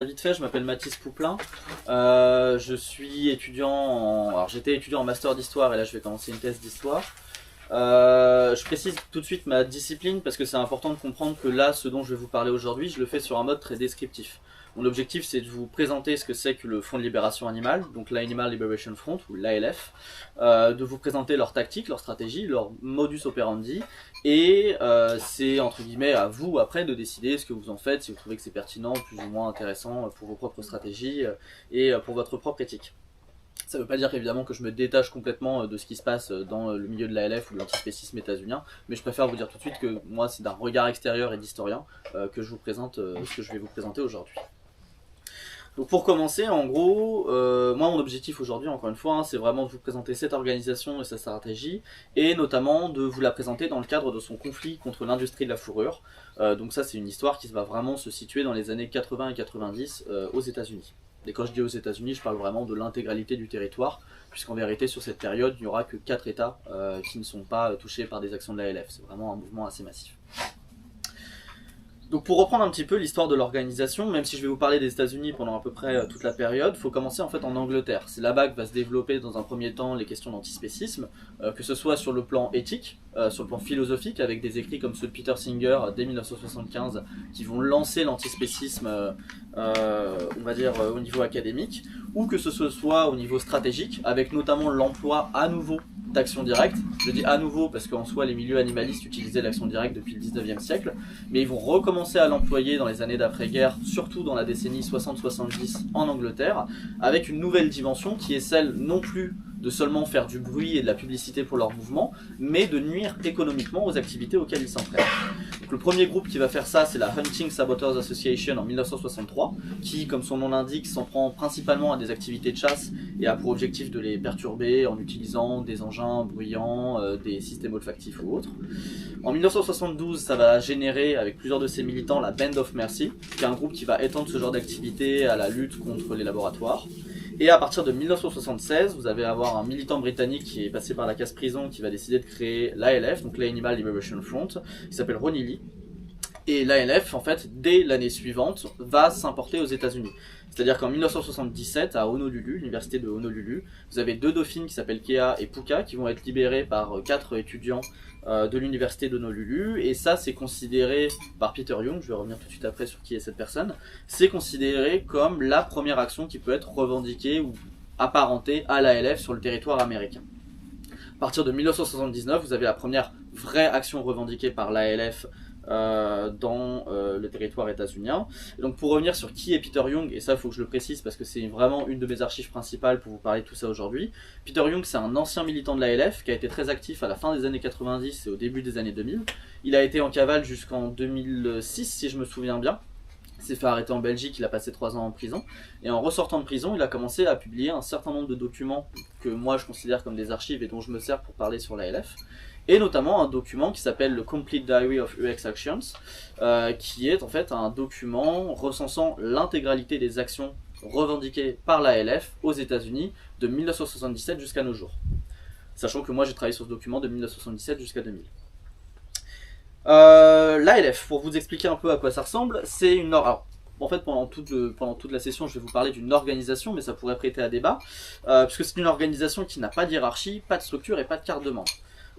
Vite fait, je m'appelle Mathis Pouplin. Je suis étudiant Alors j'étais étudiant en master d'histoire et là je vais commencer une thèse d'histoire. Je précise tout de suite ma discipline parce que c'est important de comprendre que là, ce dont je vais vous parler aujourd'hui, je le fais sur un mode très descriptif. Mon objectif, c'est de vous présenter ce que c'est que le Front de Libération Animale, donc l'Animal Liberation Front, ou l'ALF, de vous présenter leur tactique, leur stratégie, leur modus operandi, et c'est entre guillemets à vous après de décider ce que vous en faites, si vous trouvez que c'est pertinent, plus ou moins intéressant pour vos propres stratégies et pour votre propre éthique. Ça ne veut pas dire évidemment que je me détache complètement de ce qui se passe dans le milieu de l'ALF ou de l'antispécisme états-unien, mais je préfère vous dire tout de suite que moi c'est d'un regard extérieur et d'historien que je vous présente ce que je vais vous présenter aujourd'hui. Donc pour commencer, en gros, moi mon objectif aujourd'hui, encore une fois, c'est vraiment de vous présenter cette organisation et sa stratégie, et notamment de vous la présenter dans le cadre de son conflit contre l'industrie de la fourrure. Donc ça c'est une histoire qui va vraiment se situer dans les années 80 et 90 aux États-Unis. Et quand je dis aux États-Unis, je parle vraiment de l'intégralité du territoire, puisqu'en vérité sur cette période, il n'y aura que 4 États qui ne sont pas touchés par des actions de l'ALF. C'est vraiment un mouvement assez massif. Donc pour reprendre un petit peu l'histoire de l'organisation, même si je vais vous parler des États-Unis pendant à peu près toute la période, il faut commencer en fait en Angleterre. C'est là-bas que va se développer dans un premier temps les questions d'antispécisme, que ce soit sur le plan éthique, sur le plan philosophique, avec des écrits comme ceux de Peter Singer dès 1975, qui vont lancer l'antispécisme, on va dire, au niveau académique, ou que ce soit au niveau stratégique, avec notamment l'emploi à nouveau d'action directe. Je dis à nouveau parce qu'en soi les milieux animalistes utilisaient l'action directe depuis le 19e siècle, mais ils vont recommencer à l'employer dans les années d'après-guerre, surtout dans la décennie 60-70 en Angleterre, avec une nouvelle dimension qui est celle non plus de seulement faire du bruit et de la publicité pour leur mouvement, mais de nuire économiquement aux activités auxquelles ils s'entraînent. Donc le premier groupe qui va faire ça, c'est la Hunting Saboteurs Association en 1963, qui, comme son nom l'indique, s'en prend principalement à des activités de chasse et a pour objectif de les perturber en utilisant des engins bruyants, des systèmes olfactifs ou autres. En 1972, ça va générer, avec plusieurs de ses militants, la Band of Mercy, qui est un groupe qui va étendre ce genre d'activité à la lutte contre les laboratoires. Et à partir de 1976, vous allez avoir un militant britannique qui est passé par la case prison qui va décider de créer l'ALF, donc l'Animal Liberation Front, qui s'appelle Ronnie Lee. Et l'ALF, en fait, dès l'année suivante, va s'importer aux États-Unis. C'est-à-dire qu'en 1977, à Honolulu, l'université de Honolulu, vous avez deux dauphines qui s'appellent Kea et Puka qui vont être libérés par 4 étudiants de l'université d'Honolulu. Et ça, c'est considéré par Peter Young, je vais revenir tout de suite après sur qui est cette personne, c'est considéré comme la première action qui peut être revendiquée ou apparentée à l'ALF sur le territoire américain. À partir de 1979, vous avez la première vraie action revendiquée par l'ALF dans le territoire états-unien. Donc pour revenir sur qui est Peter Young, et ça il faut que je le précise parce que c'est vraiment une de mes archives principales pour vous parler de tout ça aujourd'hui. Peter Young, c'est un ancien militant de l'ALF qui a été très actif à la fin des années 90 et au début des années 2000. Il a été en cavale jusqu'en 2006 si je me souviens bien. Il s'est fait arrêter en Belgique, il a passé 3 ans en prison. Et en ressortant de prison, il a commencé à publier un certain nombre de documents que moi je considère comme des archives et dont je me sers pour parler sur l'ALF. Et notamment un document qui s'appelle le Complete Diary of UX Actions, qui est en fait un document recensant l'intégralité des actions revendiquées par l'ALF aux États-Unis de 1977 jusqu'à nos jours. Sachant que moi j'ai travaillé sur ce document de 1977 jusqu'à 2000. L'ALF, pour vous expliquer un peu à quoi ça ressemble, c'est une... Alors, en fait, pendant toute la session, je vais vous parler d'une organisation, mais ça pourrait prêter à débat, puisque c'est une organisation qui n'a pas de hiérarchie, pas de structure et pas de carte de membre.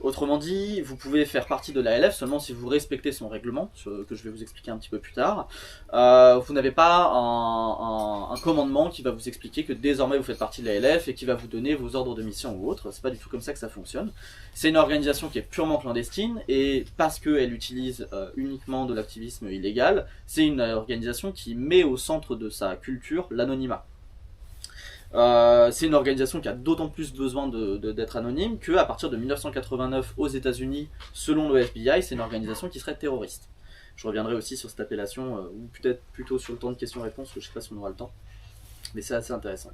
Autrement dit, vous pouvez faire partie de l'ALF seulement si vous respectez son règlement, que je vais vous expliquer un petit peu plus tard. Vous n'avez pas un commandement qui va vous expliquer que désormais vous faites partie de l'ALF et qui va vous donner vos ordres de mission ou autre. C'est pas du tout comme ça que ça fonctionne. C'est une organisation qui est purement clandestine et parce qu'elle utilise uniquement de l'activisme illégal, c'est une organisation qui met au centre de sa culture l'anonymat. C'est une organisation qui a d'autant plus besoin d'être anonyme qu'à partir de 1989 aux États-Unis, selon le FBI, c'est une organisation qui serait terroriste. Je reviendrai aussi sur cette appellation, ou peut-être plutôt sur le temps de questions-réponses, je ne sais pas si on aura le temps, mais c'est assez intéressant.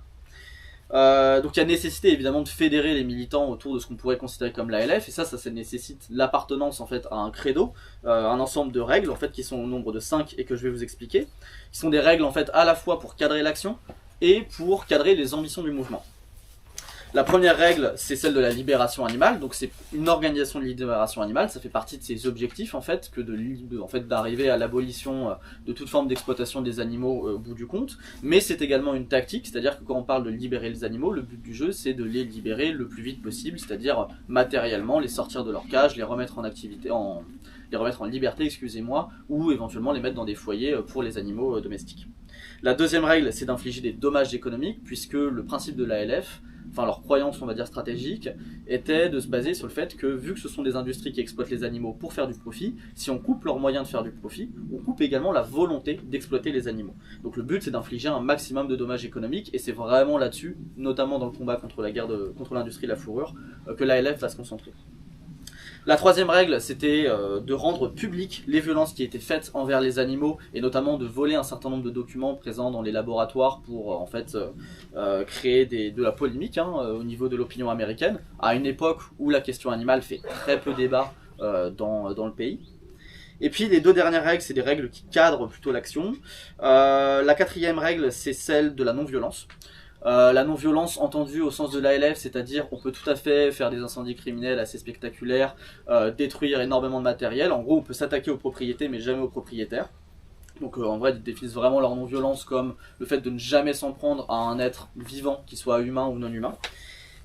Donc il y a nécessité évidemment de fédérer les militants autour de ce qu'on pourrait considérer comme l'ALF, et ça nécessite l'appartenance en fait à un credo, un ensemble de règles en fait qui sont au nombre de 5 et que je vais vous expliquer, qui sont des règles en fait à la fois pour cadrer l'action et pour cadrer les ambitions du mouvement. La première règle, c'est celle de la libération animale. Donc c'est une organisation de libération animale. Ça fait partie de ses objectifs en fait, que d'arriver à l'abolition de toute forme d'exploitation des animaux au bout du compte. Mais c'est également une tactique, c'est-à-dire que quand on parle de libérer les animaux, le but du jeu c'est de les libérer le plus vite possible, c'est-à-dire matériellement les sortir de leur cage, les remettre en activité, les remettre en liberté, excusez-moi, ou éventuellement les mettre dans des foyers pour les animaux domestiques. La deuxième règle, c'est d'infliger des dommages économiques, puisque le principe de l'ALF, enfin leur croyance on va dire stratégique, était de se baser sur le fait que vu que ce sont des industries qui exploitent les animaux pour faire du profit, si on coupe leurs moyens de faire du profit, on coupe également la volonté d'exploiter les animaux. Donc le but c'est d'infliger un maximum de dommages économiques, et c'est vraiment là-dessus, notamment dans le combat contre contre l'industrie de la fourrure, que l'ALF va se concentrer. La troisième règle, c'était de rendre publiques les violences qui étaient faites envers les animaux, et notamment de voler un certain nombre de documents présents dans les laboratoires pour en fait créer de la polémique au niveau de l'opinion américaine, à une époque où la question animale fait très peu débat dans le pays. Et puis les deux dernières règles, c'est des règles qui cadrent plutôt l'action. La quatrième règle, c'est celle de la non-violence. La non-violence entendue au sens de l'ALF, c'est-à-dire on peut tout à fait faire des incendies criminels assez spectaculaires, détruire énormément de matériel. En gros, on peut s'attaquer aux propriétés, mais jamais aux propriétaires. Donc en vrai, ils définissent vraiment leur non-violence comme le fait de ne jamais s'en prendre à un être vivant, qu'il soit humain ou non humain.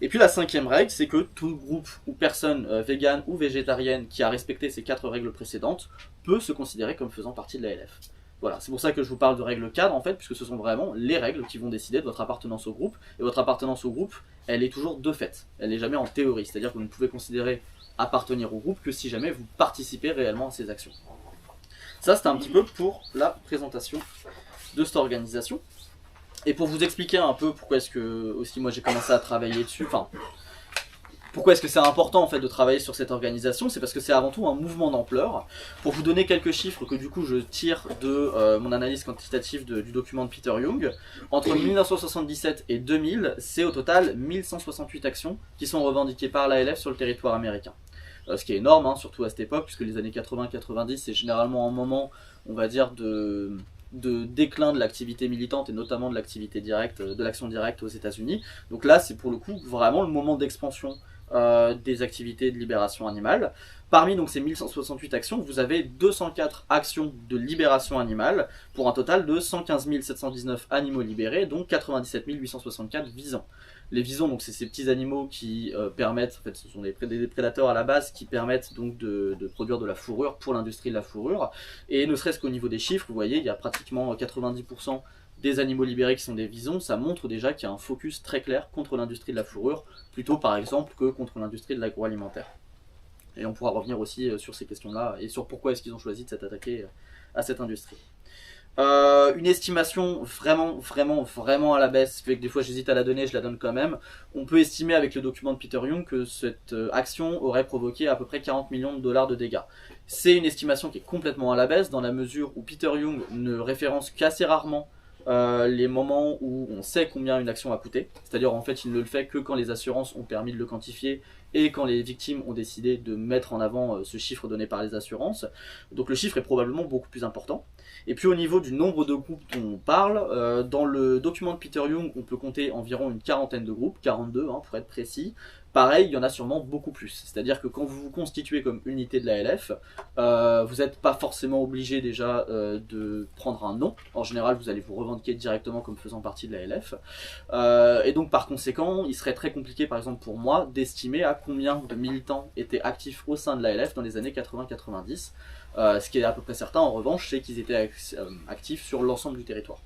Et puis la cinquième règle, c'est que tout groupe ou personne végane ou végétarienne qui a respecté ces 4 règles précédentes peut se considérer comme faisant partie de l'ALF. Voilà, c'est pour ça que je vous parle de règles cadres en fait, puisque ce sont vraiment les règles qui vont décider de votre appartenance au groupe. Et votre appartenance au groupe, elle est toujours de fait, elle n'est jamais en théorie. C'est-à-dire que vous ne pouvez considérer appartenir au groupe que si jamais vous participez réellement à ces actions. Ça, c'était un petit peu pour la présentation de cette organisation. Et pour vous expliquer un peu pourquoi est-ce que aussi moi j'ai commencé à travailler dessus, enfin pourquoi est-ce que c'est important en fait de travailler sur cette organisation, c'est parce que c'est avant tout un mouvement d'ampleur. Pour vous donner quelques chiffres que du coup je tire de mon analyse quantitative du document de Peter Young, entre 1977 et 2000, c'est au total 1168 actions qui sont revendiquées par l'ALF sur le territoire américain. Ce qui est énorme, surtout à cette époque, puisque les années 80-90 c'est généralement un moment, on va dire, de déclin de l'activité militante et notamment de l'activité directe, de l'action directe aux États-Unis. Donc là, c'est pour le coup vraiment le moment d'expansion des activités de libération animale. Parmi donc ces 1168 actions, vous avez 204 actions de libération animale pour un total de 115 719 animaux libérés, donc 97 864 visons. Les visons, donc c'est ces petits animaux qui permettent, en fait ce sont des prédateurs à la base qui permettent donc de produire de la fourrure pour l'industrie de la fourrure. Et ne serait-ce qu'au niveau des chiffres, vous voyez, il y a pratiquement 90% des animaux libérés qui sont des visons. Ça montre déjà qu'il y a un focus très clair contre l'industrie de la fourrure, plutôt par exemple que contre l'industrie de l'agroalimentaire. Et on pourra revenir aussi sur ces questions-là et sur pourquoi est-ce qu'ils ont choisi de s'attaquer à cette industrie. Une estimation vraiment à la baisse, fait que des fois j'hésite à la donner, je la donne quand même. On peut estimer avec le document de Peter Young que cette action aurait provoqué à peu près 40 millions de dollars de dégâts. C'est une estimation qui est complètement à la baisse dans la mesure où Peter Young ne référence qu'assez rarement les moments où on sait combien une action a coûté. C'est-à-dire en fait il ne le fait que quand les assurances ont permis de le quantifier et quand les victimes ont décidé de mettre en avant ce chiffre donné par les assurances. Donc le chiffre est probablement beaucoup plus important. Et puis au niveau du nombre de groupes dont on parle, dans le document de Peter Young, on peut compter environ une quarantaine de groupes, 42 pour être précis. Pareil, il y en a sûrement beaucoup plus. C'est-à-dire que quand vous vous constituez comme unité de l'ALF, vous n'êtes pas forcément obligé déjà de prendre un nom. En général, vous allez vous revendiquer directement comme faisant partie de l'ALF. Et donc par conséquent, il serait très compliqué par exemple pour moi d'estimer à combien de militants étaient actifs au sein de l'ALF dans les années 80-90. Ce qui est à peu près certain en revanche, c'est qu'ils étaient actifs sur l'ensemble du territoire.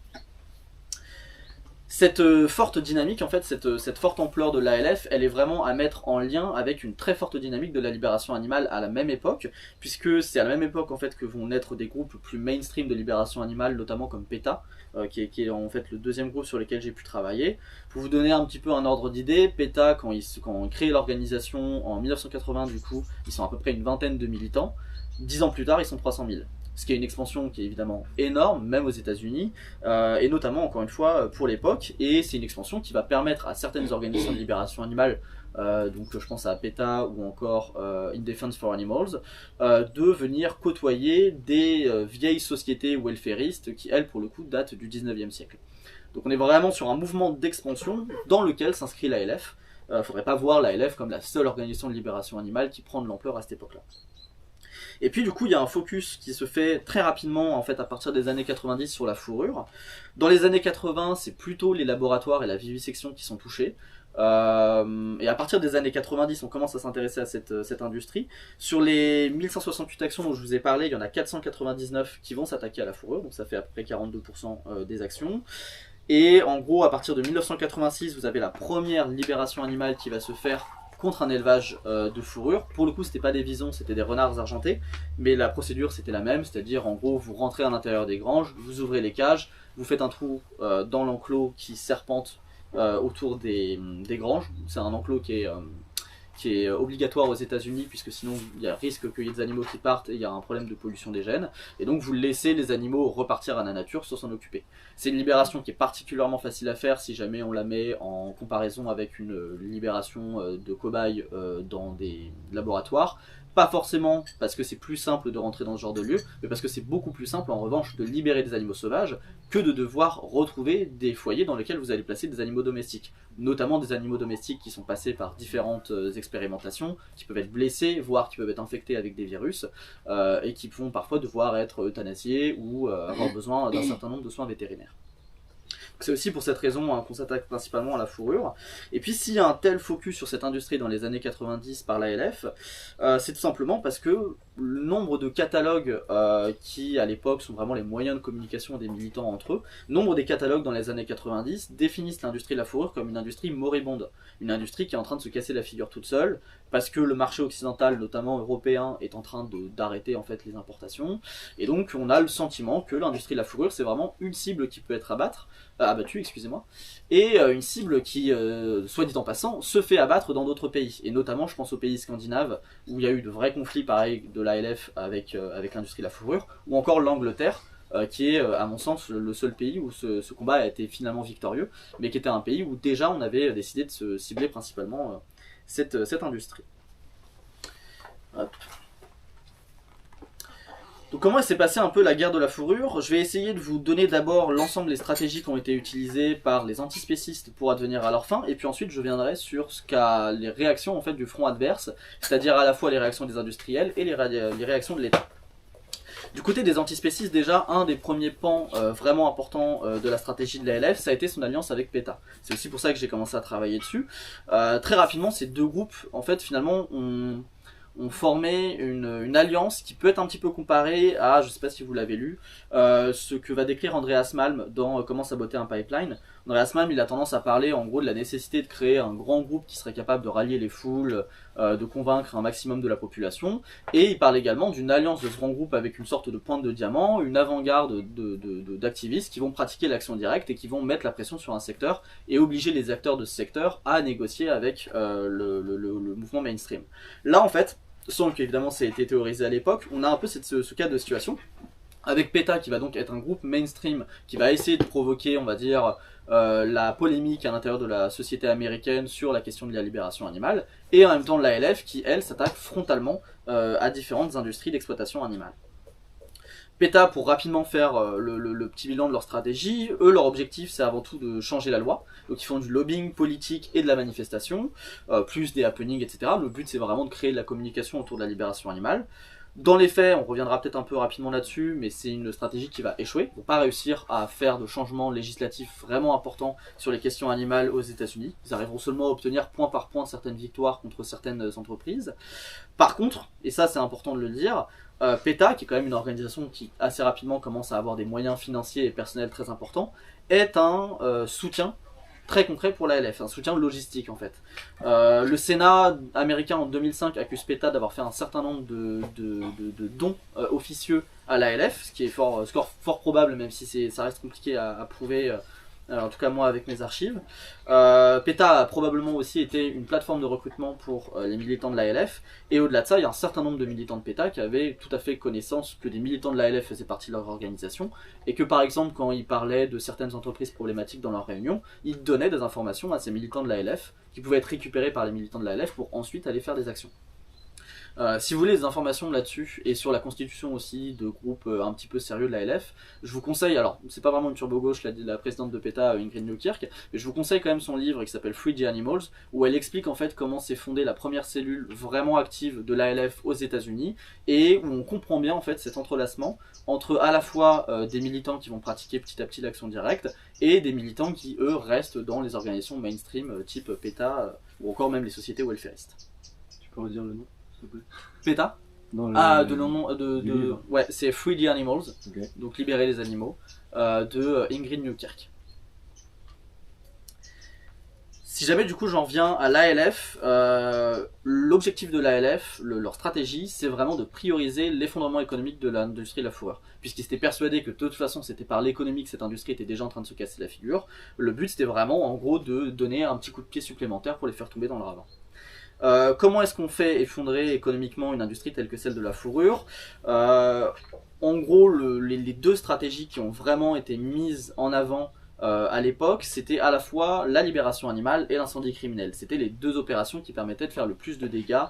Cette forte dynamique, en fait, cette forte ampleur de l'ALF, elle est vraiment à mettre en lien avec une très forte dynamique de la libération animale à la même époque, puisque c'est à la même époque en fait que vont naître des groupes plus mainstream de libération animale, notamment comme PETA, qui est en fait le deuxième groupe sur lequel j'ai pu travailler. Pour vous donner un petit peu un ordre d'idée, PETA, quand on crée l'organisation en 1980, du coup, ils sont à peu près une vingtaine de militants. 10 ans plus tard, ils sont 300 000. Ce qui est une expansion qui est évidemment énorme, même aux États-Unis, et notamment, encore une fois, pour l'époque. Et c'est une expansion qui va permettre à certaines organisations de libération animale, donc je pense à PETA ou encore In Defense for Animals, de venir côtoyer des vieilles sociétés welfaristes qui, elles, pour le coup, datent du 19e siècle. Donc on est vraiment sur un mouvement d'expansion dans lequel s'inscrit l'ALF. Faudrait pas voir l'ALF comme la seule organisation de libération animale qui prend de l'ampleur à cette époque-là. Et puis du coup, il y a un focus qui se fait très rapidement en fait à partir des années 90 sur la fourrure. Dans les années 80, c'est plutôt les laboratoires et la vivisection qui sont touchés. Et à partir des années 90, on commence à s'intéresser à cette industrie. Sur les 1168 actions dont je vous ai parlé, il y en a 499 qui vont s'attaquer à la fourrure, donc ça fait à peu près 42% des actions. Et en gros, à partir de 1986, vous avez la première libération animale qui va se faire contre un élevage de fourrure. Pour le coup, c'était pas des visons, c'était des renards argentés, mais la procédure c'était la même, c'est-à-dire en gros, vous rentrez à l'intérieur des granges, vous ouvrez les cages, vous faites un trou dans l'enclos qui serpente autour des granges. C'est un enclos qui est obligatoire aux États-Unis, puisque sinon il y a risque qu'il y ait des animaux qui partent et il y a un problème de pollution des gènes. Et donc vous laissez les animaux repartir à la nature sans s'en occuper. C'est une libération qui est particulièrement facile à faire si jamais on la met en comparaison avec une libération de cobayes dans des laboratoires. Pas forcément parce que c'est plus simple de rentrer dans ce genre de lieu, mais parce que c'est beaucoup plus simple en revanche de libérer des animaux sauvages que de devoir retrouver des foyers dans lesquels vous allez placer des animaux domestiques. Notamment des animaux domestiques qui sont passés par différentes expérimentations, qui peuvent être blessés, voire qui peuvent être infectés avec des virus, et qui vont parfois devoir être euthanasiés ou avoir besoin d'un certain nombre de soins vétérinaires. C'est aussi pour cette raison qu'on s'attaque principalement à la fourrure. Et puis s'il y a un tel focus sur cette industrie dans les années 90 par l'ALF, c'est tout simplement parce que le nombre de catalogues qui à l'époque sont vraiment les moyens de communication des militants entre eux, nombre des catalogues dans les années 90 définissent l'industrie de la fourrure comme une industrie moribonde, une industrie qui est en train de se casser la figure toute seule, parce que le marché occidental, notamment européen, est en train d'arrêter en fait les importations, et donc on a le sentiment que l'industrie de la fourrure c'est vraiment une cible qui peut être abattue, excusez-moi, et une cible qui, soit dit en passant, se fait abattre dans d'autres pays, et notamment je pense aux pays scandinaves, où il y a eu de vrais conflits pareil de l'ALF avec l'industrie de la fourrure, ou encore l'Angleterre, qui est à mon sens le seul pays où ce combat a été finalement victorieux, mais qui était un pays où déjà on avait décidé de se cibler principalement cette industrie. Hop. Donc comment s'est passée un peu la guerre de la fourrure? Je vais essayer de vous donner d'abord l'ensemble des stratégies qui ont été utilisées par les antispécistes pour advenir à leur fin, et puis ensuite je viendrai sur les réactions en fait du front adverse, c'est-à-dire à la fois les réactions des industriels et les réactions de l'État. Du côté des antispécistes, déjà, un des premiers pans vraiment importants de la stratégie de l'ALF, ça a été son alliance avec PETA. C'est aussi pour ça que j'ai commencé à travailler dessus. Très rapidement, ces deux groupes, en fait, finalement, ont formé une alliance qui peut être un petit peu comparée à, je ne sais pas si vous l'avez lu, ce que va décrire Andreas Malm dans Comment saboter un pipeline. Andreas Malm, il a tendance à parler en gros de la nécessité de créer un grand groupe qui serait capable de rallier les foules, de convaincre un maximum de la population, et il parle également d'une alliance de ce grand groupe avec une sorte de pointe de diamant, une avant-garde d'activistes qui vont pratiquer l'action directe et qui vont mettre la pression sur un secteur et obliger les acteurs de ce secteur à négocier avec le mouvement mainstream. Là en fait, sans qu'évidemment ça ait été théorisé à l'époque, on a un peu ce cas de situation avec PETA qui va donc être un groupe mainstream qui va essayer de provoquer, on va dire, la polémique à l'intérieur de la société américaine sur la question de la libération animale, et en même temps l'ALF qui, elle, s'attaque frontalement à différentes industries d'exploitation animale. PETA, pour rapidement faire le petit bilan de leur stratégie, eux, leur objectif, c'est avant tout de changer la loi. Donc ils font du lobbying politique et de la manifestation, plus des happenings, etc. Le but, c'est vraiment de créer de la communication autour de la libération animale. Dans les faits, on reviendra peut-être un peu rapidement là-dessus, mais c'est une stratégie qui va échouer. Ils ne vont pas réussir à faire de changements législatifs vraiment importants sur les questions animales aux États-Unis. Ils arriveront seulement à obtenir point par point certaines victoires contre certaines entreprises. Par contre, et ça c'est important de le dire, PETA, qui est quand même une organisation qui assez rapidement commence à avoir des moyens financiers et personnels très importants, est un soutien très concret pour l'ALF, un soutien logistique en fait. Le Sénat américain en 2005 accuse PETA d'avoir fait un certain nombre de dons officieux à l'ALF, ce qui est fort probable, même si ça reste compliqué à prouver, en tout cas moi avec mes archives. PETA a probablement aussi été une plateforme de recrutement pour les militants de l'ALF, et au-delà de ça, il y a un certain nombre de militants de PETA qui avaient tout à fait connaissance que des militants de l'ALF faisaient partie de leur organisation, et que par exemple quand ils parlaient de certaines entreprises problématiques dans leurs réunions, ils donnaient des informations à ces militants de l'ALF, qui pouvaient être récupérées par les militants de l'ALF pour ensuite aller faire des actions. Si vous voulez des informations là-dessus et sur la constitution aussi de groupes un petit peu sérieux de l'ALF, je vous conseille, alors c'est pas vraiment une turbo-gauche, la présidente de PETA, Ingrid Newkirk, mais je vous conseille quand même son livre qui s'appelle Free the Animals, où elle explique en fait comment s'est fondée la première cellule vraiment active de l'ALF aux États-Unis et où on comprend bien en fait cet entrelacement entre à la fois des militants qui vont pratiquer petit à petit l'action directe et des militants qui eux restent dans les organisations mainstream type PETA ou encore même les sociétés welfaristes. Tu peux redire le nom, s'il te plaît? PETA? De nom ouais, c'est Free the Animals, okay. Donc libérer les animaux, de Ingrid Newkirk. Si jamais du coup j'en viens à l'ALF, l'objectif de l'ALF, leur stratégie, c'est vraiment de prioriser l'effondrement économique de l'industrie de la fourrure. Puisqu'ils étaient persuadés que de toute façon c'était par l'économie que cette industrie était déjà en train de se casser la figure, le but c'était vraiment en gros de donner un petit coup de pied supplémentaire pour les faire tomber dans le ravin. Comment est-ce qu'on fait effondrer économiquement une industrie telle que celle de la fourrure? En gros, les deux stratégies qui ont vraiment été mises en avant à l'époque, c'était à la fois la libération animale et l'incendie criminel. C'était les deux opérations qui permettaient de faire le plus de dégâts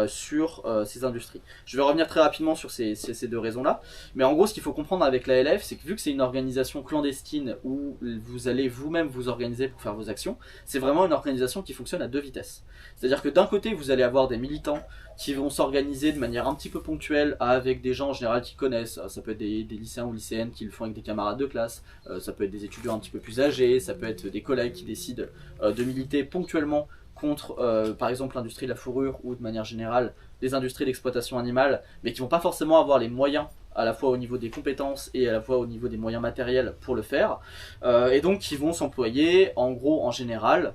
sur ces industries. Je vais revenir très rapidement sur ces deux raisons-là. Mais en gros, ce qu'il faut comprendre avec l'ALF, c'est que vu que c'est une organisation clandestine où vous allez vous-même vous organiser pour faire vos actions, c'est vraiment une organisation qui fonctionne à deux vitesses. C'est-à-dire que d'un côté, vous allez avoir des militants qui vont s'organiser de manière un petit peu ponctuelle avec des gens en général qui connaissent. Ça peut être des lycéens ou lycéennes qui le font avec des camarades de classe, ça peut être des étudiants un petit peu plus âgés, ça peut être des collègues qui décident de militer ponctuellement contre par exemple l'industrie de la fourrure ou de manière générale les industries d'exploitation animale, mais qui vont pas forcément avoir les moyens à la fois au niveau des compétences et à la fois au niveau des moyens matériels pour le faire, et donc qui vont s'employer en gros en général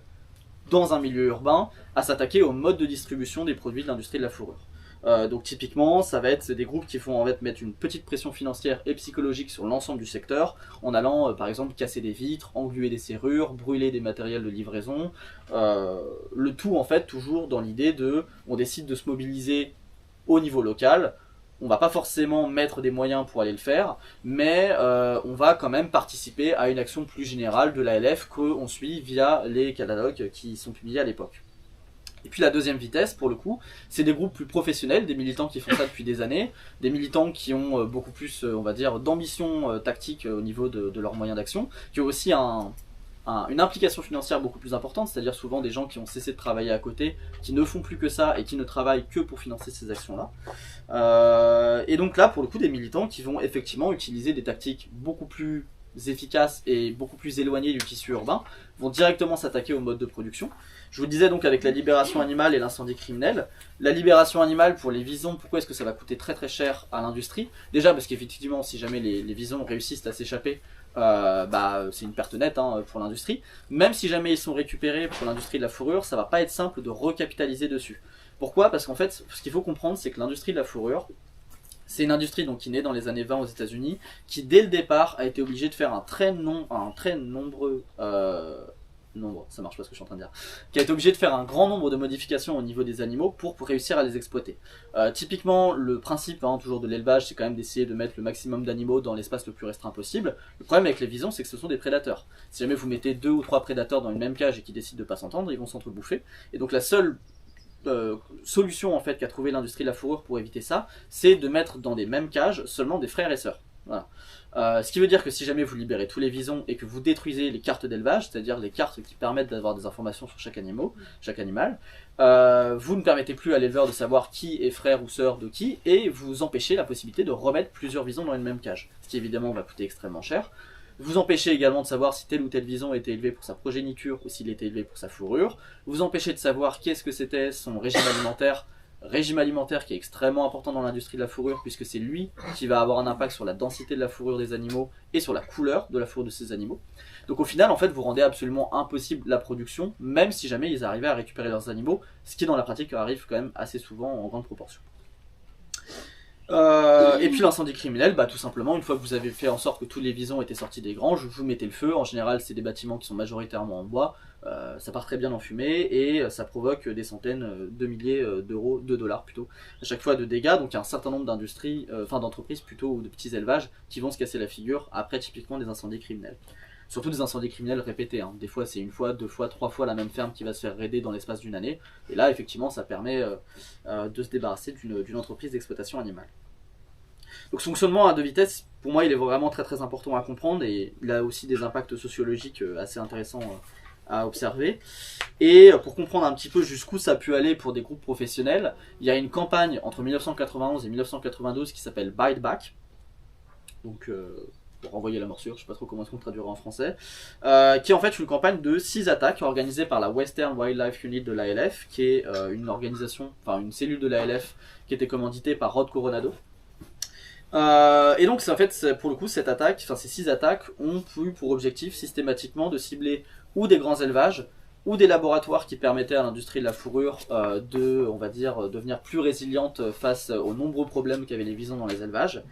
dans un milieu urbain à s'attaquer au mode de distribution des produits de l'industrie de la fourrure. Donc typiquement, ça va être des groupes qui vont en fait mettre une petite pression financière et psychologique sur l'ensemble du secteur, en allant par exemple casser des vitres, engluer des serrures, brûler des matériels de livraison, le tout en fait toujours dans l'idée de, on décide de se mobiliser au niveau local, on va pas forcément mettre des moyens pour aller le faire, mais on va quand même participer à une action plus générale de l'ALF qu'on suit via les catalogues qui sont publiés à l'époque. Et puis la deuxième vitesse, pour le coup, c'est des groupes plus professionnels, des militants qui font ça depuis des années, des militants qui ont beaucoup plus, on va dire, d'ambition tactique au niveau de leurs moyens d'action, qui ont aussi une implication financière beaucoup plus importante, c'est-à-dire souvent des gens qui ont cessé de travailler à côté, qui ne font plus que ça et qui ne travaillent que pour financer ces actions-là. Et donc là, pour le coup, des militants qui vont effectivement utiliser des tactiques beaucoup plus efficaces et beaucoup plus éloignées du tissu urbain, vont directement s'attaquer au mode de production. Je vous disais donc avec la libération animale et l'incendie criminel. La libération animale pour les visons, pourquoi est-ce que ça va coûter très très cher à l'industrie? Déjà parce qu'effectivement, si jamais les visons réussissent à s'échapper, c'est une perte nette pour l'industrie. Même si jamais ils sont récupérés pour l'industrie de la fourrure, ça va pas être simple de recapitaliser dessus. Pourquoi? Parce qu'en fait, ce qu'il faut comprendre, c'est que l'industrie de la fourrure, c'est une industrie donc qui naît dans les années 20 aux États-Unis, qui dès le départ a été obligée de faire un très nombreux ça marche pas ce que je suis en train de dire, qui a été obligé de faire un grand nombre de modifications au niveau des animaux pour réussir à les exploiter. Typiquement, le principe toujours de l'élevage, c'est quand même d'essayer de mettre le maximum d'animaux dans l'espace le plus restreint possible. Le problème avec les visons, c'est que ce sont des prédateurs. Si jamais vous mettez 2 ou 3 prédateurs dans une même cage et qui décident de pas s'entendre, ils vont s'entrebouffer. Et donc la seule solution en fait qu'a trouvé l'industrie de la fourrure pour éviter ça, c'est de mettre dans des mêmes cages seulement des frères et sœurs. Voilà. Ce qui veut dire que si jamais vous libérez tous les visons et que vous détruisez les cartes d'élevage, c'est-à-dire les cartes qui permettent d'avoir des informations sur chaque animal, vous ne permettez plus à l'éleveur de savoir qui est frère ou sœur de qui, et vous empêchez la possibilité de remettre plusieurs visons dans une même cage, ce qui évidemment va coûter extrêmement cher. Vous empêchez également de savoir si tel ou tel vison était élevé pour sa progéniture ou s'il était élevé pour sa fourrure. Vous empêchez de savoir qu'est-ce que c'était son régime alimentaire qui est extrêmement important dans l'industrie de la fourrure, puisque c'est lui qui va avoir un impact sur la densité de la fourrure des animaux et sur la couleur de la fourrure de ces animaux. Donc au final, en fait, vous rendez absolument impossible la production, même si jamais ils arrivaient à récupérer leurs animaux, ce qui dans la pratique arrive quand même assez souvent en grande proportion. Et puis l'incendie criminel, tout simplement, une fois que vous avez fait en sorte que tous les visons étaient sortis des granges, vous mettez le feu. En général, c'est des bâtiments qui sont majoritairement en bois, ça part très bien en fumée et ça provoque des centaines de milliers de dollars plutôt, à chaque fois de dégâts. Donc il y a un certain nombre d'entreprises plutôt ou de petits élevages qui vont se casser la figure après typiquement des incendies criminels. surtout des incendies criminels répétés. Hein. Des fois, c'est une fois, deux fois, trois fois la même ferme qui va se faire raider dans l'espace d'une année. Et là, effectivement, ça permet de se débarrasser d'une entreprise d'exploitation animale. Donc, ce fonctionnement à deux vitesses, pour moi, il est vraiment très très important à comprendre et il a aussi des impacts sociologiques assez intéressants à observer. Et pour comprendre un petit peu jusqu'où ça a pu aller pour des groupes professionnels, il y a une campagne entre 1991 et 1992 qui s'appelle Bite Back. Donc, pour renvoyer la morsure, je ne sais pas trop comment est-ce qu'on traduira en français, qui est en fait une campagne de 6 attaques organisées par la Western Wildlife Unit de l'ALF, qui est une organisation, enfin une cellule de l'ALF qui était commanditée par Rod Coronado. Et donc, en fait, pour le coup, cette attaque, enfin ces 6 attaques ont eu pour objectif systématiquement de cibler ou des grands élevages, ou des laboratoires qui permettaient à l'industrie de la fourrure de, on va dire, devenir plus résiliente face aux nombreux problèmes qu'avaient les visons dans les élevages,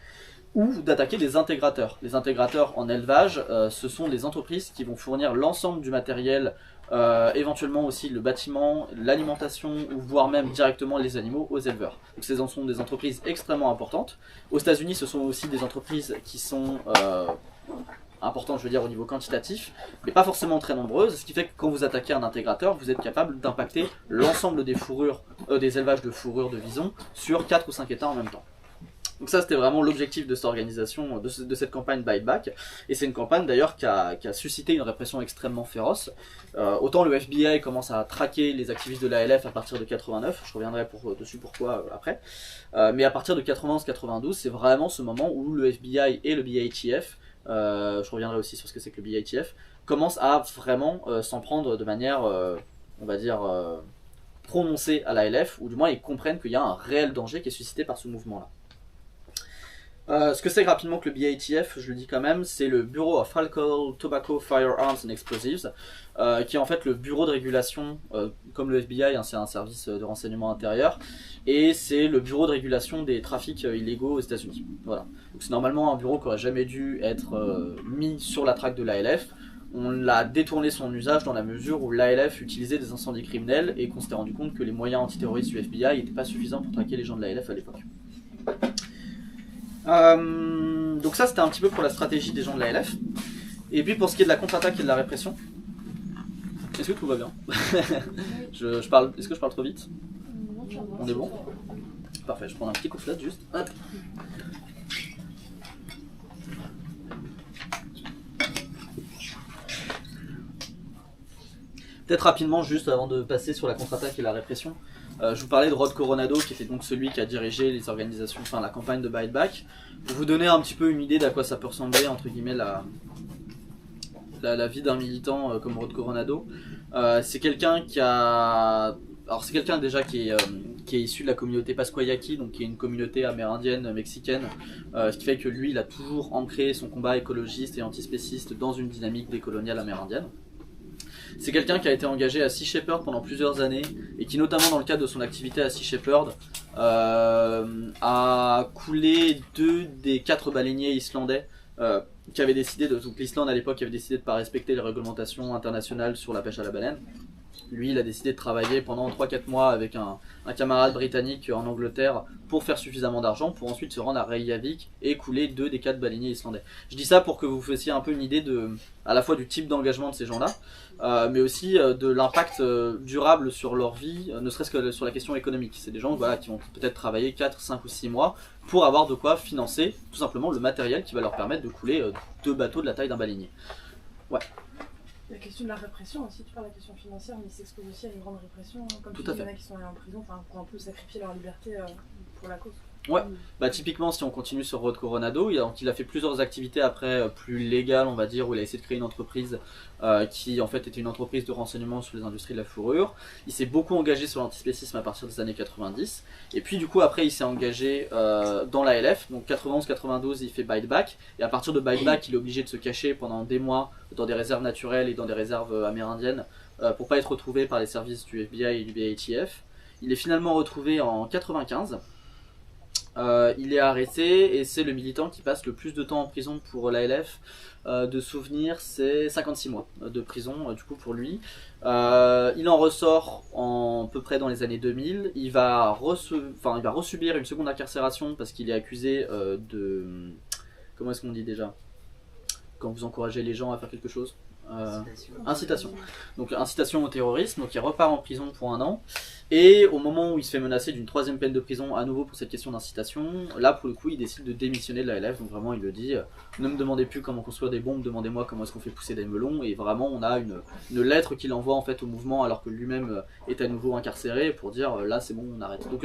ou d'attaquer des intégrateurs. Les intégrateurs en élevage, ce sont des entreprises qui vont fournir l'ensemble du matériel, éventuellement aussi le bâtiment, l'alimentation, ou voire même directement les animaux aux éleveurs. Donc ces sont des entreprises extrêmement importantes. Aux États-Unis, ce sont aussi des entreprises qui sont importantes, je veux dire, au niveau quantitatif, mais pas forcément très nombreuses, ce qui fait que quand vous attaquez un intégrateur, vous êtes capable d'impacter l'ensemble des fourrures, des élevages de fourrures de visons sur 4 ou 5 États en même temps. Donc ça, c'était vraiment l'objectif de cette organisation, de cette campagne Bite Back. Et c'est une campagne d'ailleurs qui a suscité une répression extrêmement féroce. Autant le FBI commence à traquer les activistes de l'ALF à partir de 89, je reviendrai dessus pourquoi après. Mais à partir de 91-92, c'est vraiment ce moment où le FBI et le BATF, je reviendrai aussi sur ce que c'est que le BATF, commencent à vraiment s'en prendre de manière, on va dire, prononcée à l'ALF, ou du moins ils comprennent qu'il y a un réel danger qui est suscité par ce mouvement-là. Ce que c'est rapidement que le BATF, je le dis quand même, c'est le Bureau of Alcohol, Tobacco, Firearms and Explosives, qui est en fait le bureau de régulation, comme le FBI, hein, c'est un service de renseignement intérieur, et c'est le bureau de régulation des trafics illégaux aux États-Unis. Voilà. Donc c'est normalement un bureau qui aurait jamais dû être mis sur la traque de l'ALF. On l'a détourné son usage dans la mesure où l'ALF utilisait des incendies criminels et qu'on s'était rendu compte que les moyens antiterroristes du FBI n'étaient pas suffisants pour traquer les gens de l'ALF à l'époque. Donc ça c'était un petit peu pour la stratégie des gens de l'ALF. Et puis pour ce qui est de la contre-attaque et de la répression, est-ce que tout va bien? je parle, est-ce que je parle trop vite? On est bon? Parfait, je prends un petit coup de flotte juste. Hop. Peut-être rapidement, juste avant de passer sur la contre-attaque et la répression, je vous parlais de Rod Coronado, qui était donc celui qui a dirigé les organisations, enfin la campagne de Bite Back. Pour vous donner un petit peu une idée d'à quoi ça peut ressembler, entre guillemets, la vie d'un militant comme Rod Coronado. C'est quelqu'un qui a... Alors c'est quelqu'un déjà qui est issu de la communauté Pasquayaqui, donc qui est une communauté amérindienne, mexicaine, ce qui fait que lui, il a toujours ancré son combat écologiste et antispéciste dans une dynamique décoloniale amérindienne. C'est quelqu'un qui a été engagé à Sea Shepherd pendant plusieurs années et qui, notamment dans le cadre de son activité à Sea Shepherd, a coulé 2 des 4 baleiniers islandais qui avaient décidé de... Donc l'Islande à l'époque avait décidé de ne pas respecter les réglementations internationales sur la pêche à la baleine. Lui, il a décidé de travailler pendant 3-4 mois avec un camarade britannique en Angleterre pour faire suffisamment d'argent pour ensuite se rendre à Reykjavik et couler 2 des 4 baleiniers islandais. Je dis ça pour que vous fassiez un peu une idée à la fois du type d'engagement de ces gens-là, mais aussi de l'impact durable sur leur vie, ne serait-ce que sur la question économique. C'est des gens voilà, qui vont peut-être travailler 4, 5 ou 6 mois pour avoir de quoi financer tout simplement le matériel qui va leur permettre de couler 2 bateaux de la taille d'un baleinier. Ouais. La question de la répression aussi, tu parles de la question financière, mais ils s'exposent aussi à une grande répression, comme tout tu à dis, il y fait. en a qui sont allés en prison pour un peu sacrifier leur liberté pour la cause. Ouais, bah typiquement si on continue sur Rod Coronado, il a fait plusieurs activités après plus légales on va dire, où il a essayé de créer une entreprise qui en fait était une entreprise de renseignement sur les industries de la fourrure. Il s'est beaucoup engagé sur l'antispécisme à partir des années 90, et puis du coup après il s'est engagé dans l'ALF, donc 91-92 il fait Bite Back, et à partir de Bite Back il est obligé de se cacher pendant des mois dans des réserves naturelles et dans des réserves amérindiennes pour pas être retrouvé par les services du FBI et du BATF. Il est finalement retrouvé en 95. Il est arrêté et c'est le militant qui passe le plus de temps en prison pour l'ALF. De souvenir, c'est 56 mois de prison du coup pour lui. Il en ressort à peu près dans les années 2000. Il va resubir une seconde incarcération parce qu'il est accusé de... Comment est-ce qu'on dit déjà ? quand vous encouragez les gens à faire quelque chose. Incitation. Donc incitation au terrorisme, donc il repart en prison pour 1 an. Et au moment où il se fait menacer d'une 3e peine de prison à nouveau pour cette question d'incitation, là pour le coup il décide de démissionner de la LF, donc vraiment il le dit, ne me demandez plus comment construire des bombes, demandez-moi comment est-ce qu'on fait pousser des melons, et vraiment on a une lettre qu'il envoie en fait au mouvement alors que lui-même est à nouveau incarcéré pour dire là c'est bon on arrête. Donc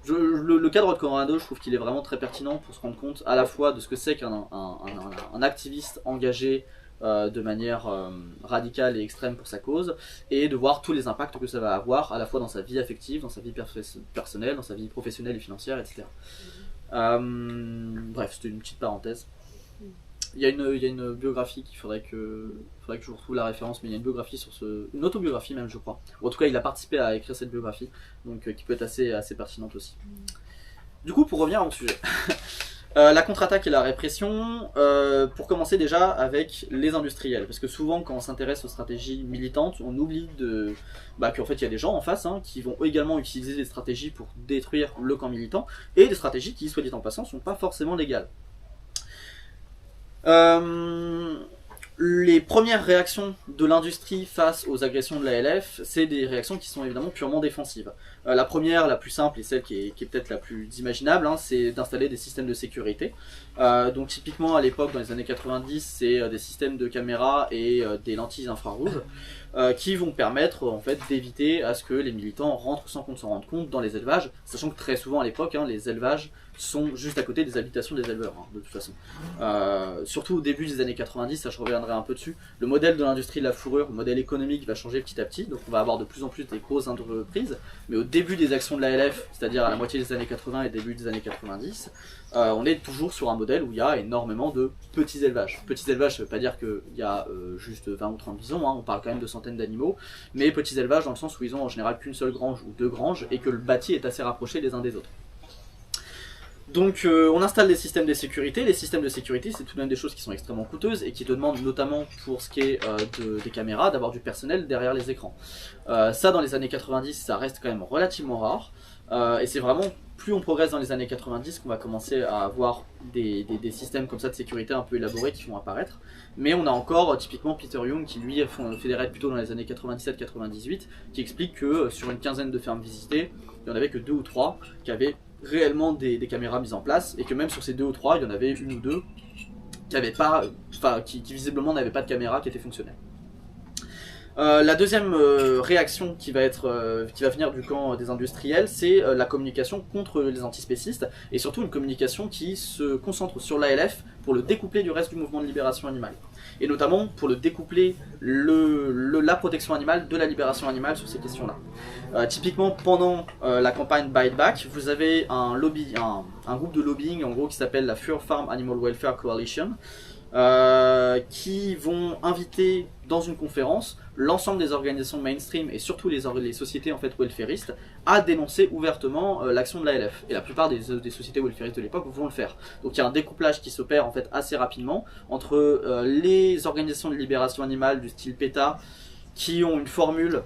le cadre de Coronado, je trouve qu'il est vraiment très pertinent pour se rendre compte à la fois de ce que c'est qu'un activiste engagé de manière radicale et extrême pour sa cause, et de voir tous les impacts que ça va avoir à la fois dans sa vie affective, dans sa vie personnelle, dans sa vie professionnelle et financière, etc. Bref, c'était une petite parenthèse. Il y a une biographie qu'il faudrait que je vous retrouve la référence, mais il y a une biographie une autobiographie même je crois. Ou en tout cas il a participé à écrire cette biographie, donc qui peut être assez pertinente aussi. Du coup pour revenir à mon sujet. La contre-attaque et la répression, pour commencer déjà avec les industriels, parce que souvent quand on s'intéresse aux stratégies militantes, on oublie qu'en fait il y a des gens en face qui vont également utiliser des stratégies pour détruire le camp militant, et des stratégies qui, soit dit en passant, sont pas forcément légales. Les premières réactions de l'industrie face aux agressions de la LF, c'est des réactions qui sont évidemment purement défensives. La première, la plus simple et celle qui est peut-être la plus imaginable, c'est d'installer des systèmes de sécurité. Donc typiquement à l'époque, dans les années 90, c'est des systèmes de caméras et des lentilles infrarouges qui vont permettre en fait d'éviter à ce que les militants rentrent sans qu'on s'en rende compte dans les élevages, sachant que très souvent à l'époque, les élevages sont juste à côté des habitations des éleveurs, de toute façon. Surtout au début des années 90, ça je reviendrai un peu dessus, le modèle de l'industrie de la fourrure, le modèle économique va changer petit à petit, donc on va avoir de plus en plus des grosses entreprises, mais au début des actions de la LF, c'est-à-dire à la moitié des années 80 et début des années 90, on est toujours sur un modèle où il y a énormément de petits élevages. Petits élevages, ça veut pas dire qu'il y a juste 20 ou 30 bisons, on parle quand même de centaines d'animaux, mais petits élevages dans le sens où ils ont en général qu'une seule grange ou 2 granges, et que le bâti est assez rapproché les uns des autres. Donc on installe des systèmes de sécurité. Les systèmes de sécurité, c'est tout de même des choses qui sont extrêmement coûteuses et qui demandent notamment pour ce qui est des caméras d'avoir du personnel derrière les écrans. Ça dans les années 90 ça reste quand même relativement rare et c'est vraiment plus on progresse dans les années 90 qu'on va commencer à avoir des systèmes comme ça de sécurité un peu élaborés qui vont apparaître. Mais on a encore typiquement Peter Young qui lui fait des raids plutôt dans les années 97-98 qui explique que sur une quinzaine de fermes visitées, il n'y en avait que 2 ou 3 qui avaient réellement des caméras mises en place, et que même sur ces 2 ou 3, il y en avait 1 ou 2 qui visiblement n'avaient pas de caméra qui était fonctionnelle. La deuxième réaction qui va venir du camp des industriels, c'est la communication contre les antispécistes, et surtout une communication qui se concentre sur l'ALF pour le découpler du reste du mouvement de libération animale. Et notamment pour le découpler la protection animale de la libération animale sur ces questions-là. Typiquement pendant la campagne Bite Back, vous avez un groupe de lobbying en gros qui s'appelle la Fur Farm Animal Welfare Coalition, qui vont inviter dans une conférence l'ensemble des organisations mainstream et surtout les sociétés en fait welfaristes à dénoncer ouvertement l'action de l'ALF. Et la plupart des sociétés welfaristes de l'époque vont le faire. Donc il y a un découplage qui s'opère en fait assez rapidement entre les organisations de libération animale du style PETA qui ont une formule,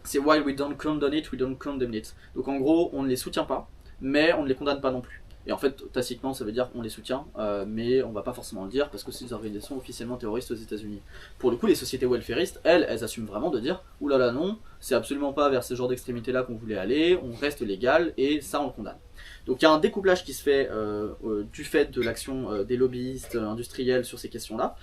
c'est while we don't condone it, we don't condemn it. Donc en gros on ne les soutient pas, mais on ne les condamne pas non plus. Et en fait, tacitement, ça veut dire qu'on les soutient, mais on va pas forcément le dire parce que c'est des organisations officiellement terroristes aux États-Unis. Pour le coup, les sociétés welfaristes, elles assument vraiment de dire « oulala non, c'est absolument pas vers ce genre d'extrémité-là qu'on voulait aller, on reste légal et ça on le condamne ». Donc il y a un découplage qui se fait du fait de l'action des lobbyistes industriels sur ces questions-là.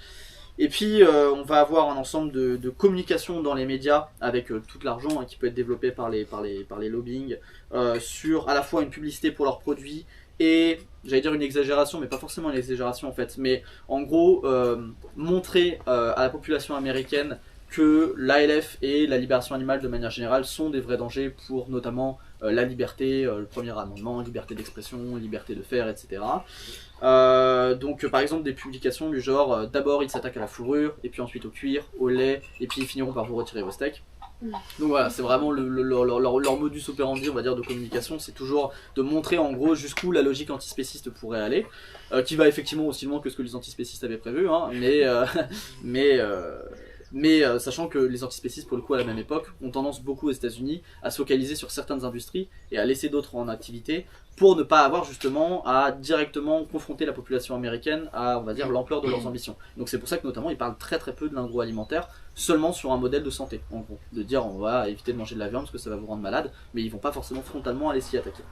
Et puis on va avoir un ensemble de communication dans les médias avec tout l'argent qui peut être développé par les lobbying sur à la fois une publicité pour leurs produits et j'allais dire une exagération, mais pas forcément une exagération en fait, mais en gros montrer à la population américaine que l'ALF et la libération animale de manière générale sont des vrais dangers pour notamment la liberté, le premier amendement, liberté d'expression, liberté de faire, etc. Donc par exemple des publications du genre d'abord ils s'attaquent à la fourrure, et puis ensuite au cuir, au lait, et puis ils finiront par vous retirer vos steaks. Donc voilà, c'est vraiment leur modus operandi, on va dire, de communication, c'est toujours de montrer en gros jusqu'où la logique antispéciste pourrait aller, qui va effectivement aussi loin que ce que les antispécistes avaient prévu, hein, mais mais sachant que les antispécistes, pour le coup, à la même époque, ont tendance beaucoup aux États-Unis à se focaliser sur certaines industries et à laisser d'autres en activité pour ne pas avoir justement à directement confronter la population américaine à, on va dire, l'ampleur de leurs ambitions. Donc c'est pour ça que notamment ils parlent très très peu de l'agroalimentaire, seulement sur un modèle de santé, en gros. De dire on va éviter de manger de la viande parce que ça va vous rendre malade, mais ils vont pas forcément frontalement aller s'y attaquer.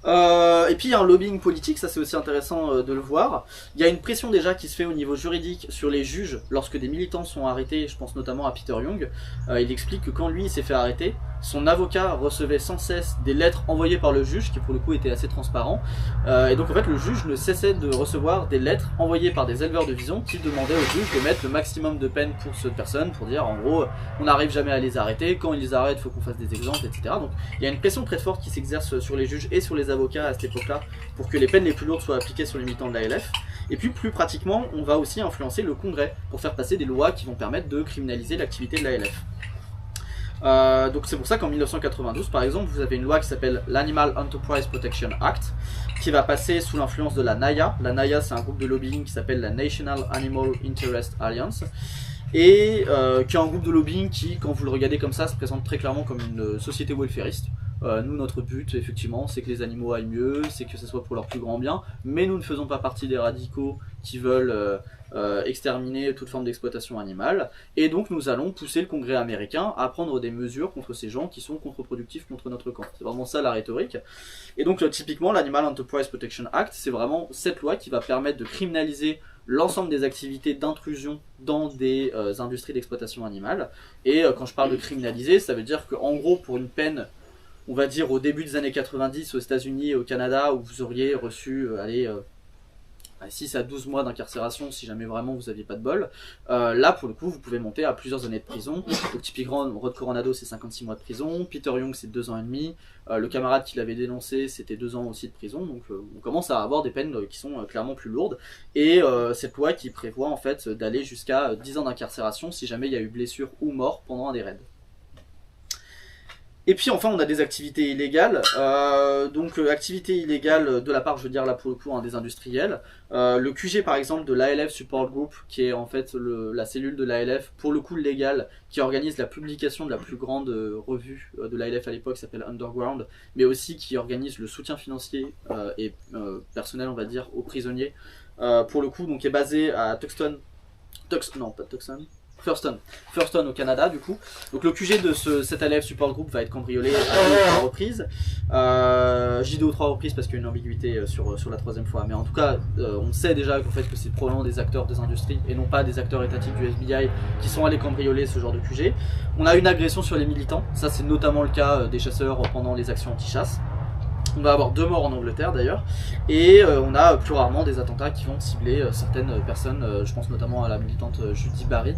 Et puis il y a un lobbying politique, ça c'est aussi intéressant de le voir. Il y a une pression déjà qui se fait au niveau juridique sur les juges lorsque des militants sont arrêtés, je pense notamment à Peter Young. Il explique que quand lui il s'est fait arrêter, son avocat recevait sans cesse des lettres envoyées par le juge, qui pour le coup étaient assez transparents. Et donc en fait le juge ne cessait de recevoir des lettres envoyées par des éleveurs de visons qui demandaient au juge de mettre le maximum de peine pour cette personne, pour dire en gros on n'arrive jamais à les arrêter, quand ils les arrêtent il faut qu'on fasse des exemples, etc. Donc il y a une pression très forte qui s'exerce sur les juges et sur les avocats à cette époque-là pour que les peines les plus lourdes soient appliquées sur les militants de l'ALF. Et puis plus pratiquement, on va aussi influencer le Congrès pour faire passer des lois qui vont permettre de criminaliser l'activité de l'ALF. Donc c'est pour ça qu'en 1992 par exemple vous avez une loi qui s'appelle l'Animal Enterprise Protection Act qui va passer sous l'influence de la NAIA. La NAIA c'est un groupe de lobbying qui s'appelle la National Animal Interest Alliance et qui est un groupe de lobbying qui, quand vous le regardez comme ça, se présente très clairement comme une société welfariste. Nous, notre but, effectivement, c'est que les animaux aillent mieux, c'est que ce soit pour leur plus grand bien, mais nous ne faisons pas partie des radicaux qui veulent exterminer toute forme d'exploitation animale, et donc nous allons pousser le Congrès américain à prendre des mesures contre ces gens qui sont contre-productifs contre notre camp. C'est vraiment ça la rhétorique. Et donc typiquement, l'Animal Enterprise Protection Act, c'est vraiment cette loi qui va permettre de criminaliser l'ensemble des activités d'intrusion dans des industries d'exploitation animale. Et quand je parle de criminaliser, ça veut dire qu'en gros, pour une peine, on va dire au début des années 90 aux États-Unis et au Canada, où vous auriez reçu 6 à 12 mois d'incarcération si jamais vraiment vous n'aviez pas de bol. Là, pour le coup, vous pouvez monter à plusieurs années de prison. Donc typiquement, Rod Coronado, c'est 56 mois de prison. Peter Young, c'est 2 ans et demi. Le camarade qui l'avait dénoncé, c'était 2 ans aussi de prison. Donc on commence à avoir des peines qui sont clairement plus lourdes. Et cette loi qui prévoit en fait d'aller jusqu'à 10 ans d'incarcération si jamais il y a eu blessure ou mort pendant un des raids. Et puis enfin on a des activités illégales, activités illégales de la part, je veux dire là pour le coup, des industriels. Le QG par exemple de l'ALF Support Group, qui est en fait la cellule de l'ALF, pour le coup légale, qui organise la publication de la plus grande revue de l'ALF à l'époque, qui s'appelle Underground, mais aussi qui organise le soutien financier et personnel on va dire aux prisonniers, pour le coup donc est basé à Thurston au Canada du coup. Donc le QG de cet ALF Support Group va être cambriolé à 2 ou 3 reprises. Je dis 2 ou 3 reprises parce qu'il y a une ambiguïté sur la 3e fois. Mais en tout cas, on sait déjà qu'en fait, que c'est probablement des acteurs des industries et non pas des acteurs étatiques du FBI qui sont allés cambrioler ce genre de QG. On a une agression sur les militants. Ça c'est notamment le cas des chasseurs pendant les actions anti-chasse. On va avoir 2 morts en Angleterre d'ailleurs, et on a plus rarement des attentats qui vont cibler certaines personnes, je pense notamment à la militante Judy Barry,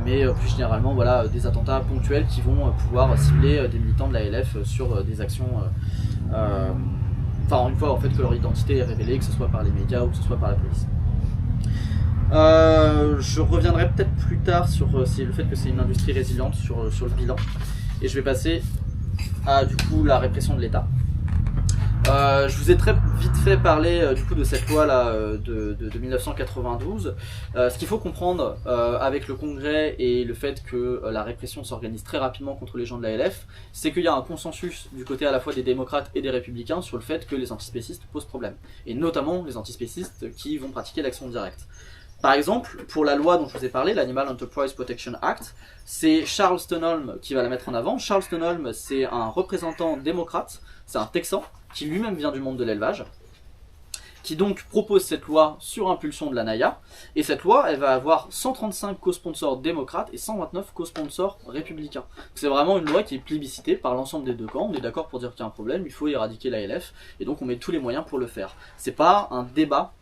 mais plus généralement voilà, des attentats ponctuels qui vont pouvoir cibler des militants de l'ALF sur des actions, une fois en fait que leur identité est révélée, que ce soit par les médias ou que ce soit par la police. Je reviendrai peut-être plus tard sur le fait que c'est une industrie résiliente, sur le bilan, et je vais passer à du coup la répression de l'État. Je vous ai très vite fait parler du coup de cette loi là de 1992. Ce qu'il faut comprendre avec le Congrès et le fait que la répression s'organise très rapidement contre les gens de l'ALF, c'est qu'il y a un consensus du côté à la fois des démocrates et des républicains sur le fait que les antispécistes posent problème, et notamment les antispécistes qui vont pratiquer l'action directe. Par exemple, pour la loi dont je vous ai parlé, l'Animal Enterprise Protection Act, c'est Charles Stonholm qui va la mettre en avant. Charles Stonholm, c'est un représentant démocrate, c'est un Texan, qui lui-même vient du monde de l'élevage, qui donc propose cette loi sur impulsion de la NAIA, et cette loi, elle va avoir 135 co-sponsors démocrates et 129 co-sponsors républicains. C'est vraiment une loi qui est plébiscitée par l'ensemble des deux camps. On est d'accord pour dire qu'il y a un problème, il faut éradiquer l'ALF, et donc on met tous les moyens pour le faire. C'est pas un débat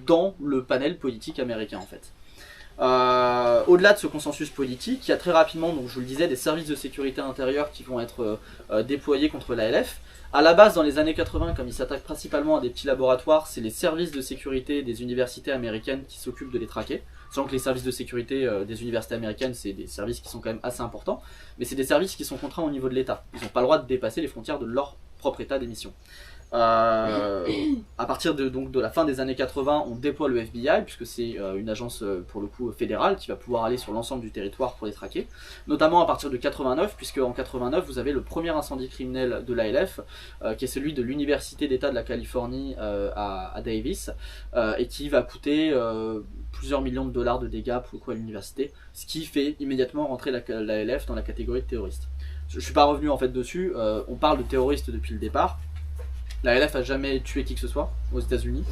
dans le panel politique américain en fait. Au-delà de ce consensus politique, il y a très rapidement, donc je vous le disais, des services de sécurité intérieure qui vont être déployés contre l'ALF. À la base, dans les années 80, comme ils s'attaquent principalement à des petits laboratoires, c'est les services de sécurité des universités américaines qui s'occupent de les traquer. Sachant que les services de sécurité des universités américaines, c'est des services qui sont quand même assez importants, mais c'est des services qui sont contraints au niveau de l'État. Ils n'ont pas le droit de dépasser les frontières de leur propre État d'émission. À partir de la fin des années 80, on déploie le FBI, puisque c'est une agence pour le coup fédérale qui va pouvoir aller sur l'ensemble du territoire pour les traquer. Notamment à partir de 89, puisque en 89 vous avez le premier incendie criminel de l'ALF, qui est celui de l'université d'État de la Californie à Davis, et qui va coûter plusieurs millions de dollars de dégâts pour le coup à l'université, ce qui fait immédiatement rentrer l'ALF dans la catégorie de terroriste. Je suis pas revenu en fait dessus, on parle de terroristes depuis le départ. L'ALF a jamais tué qui que ce soit aux États-Unis.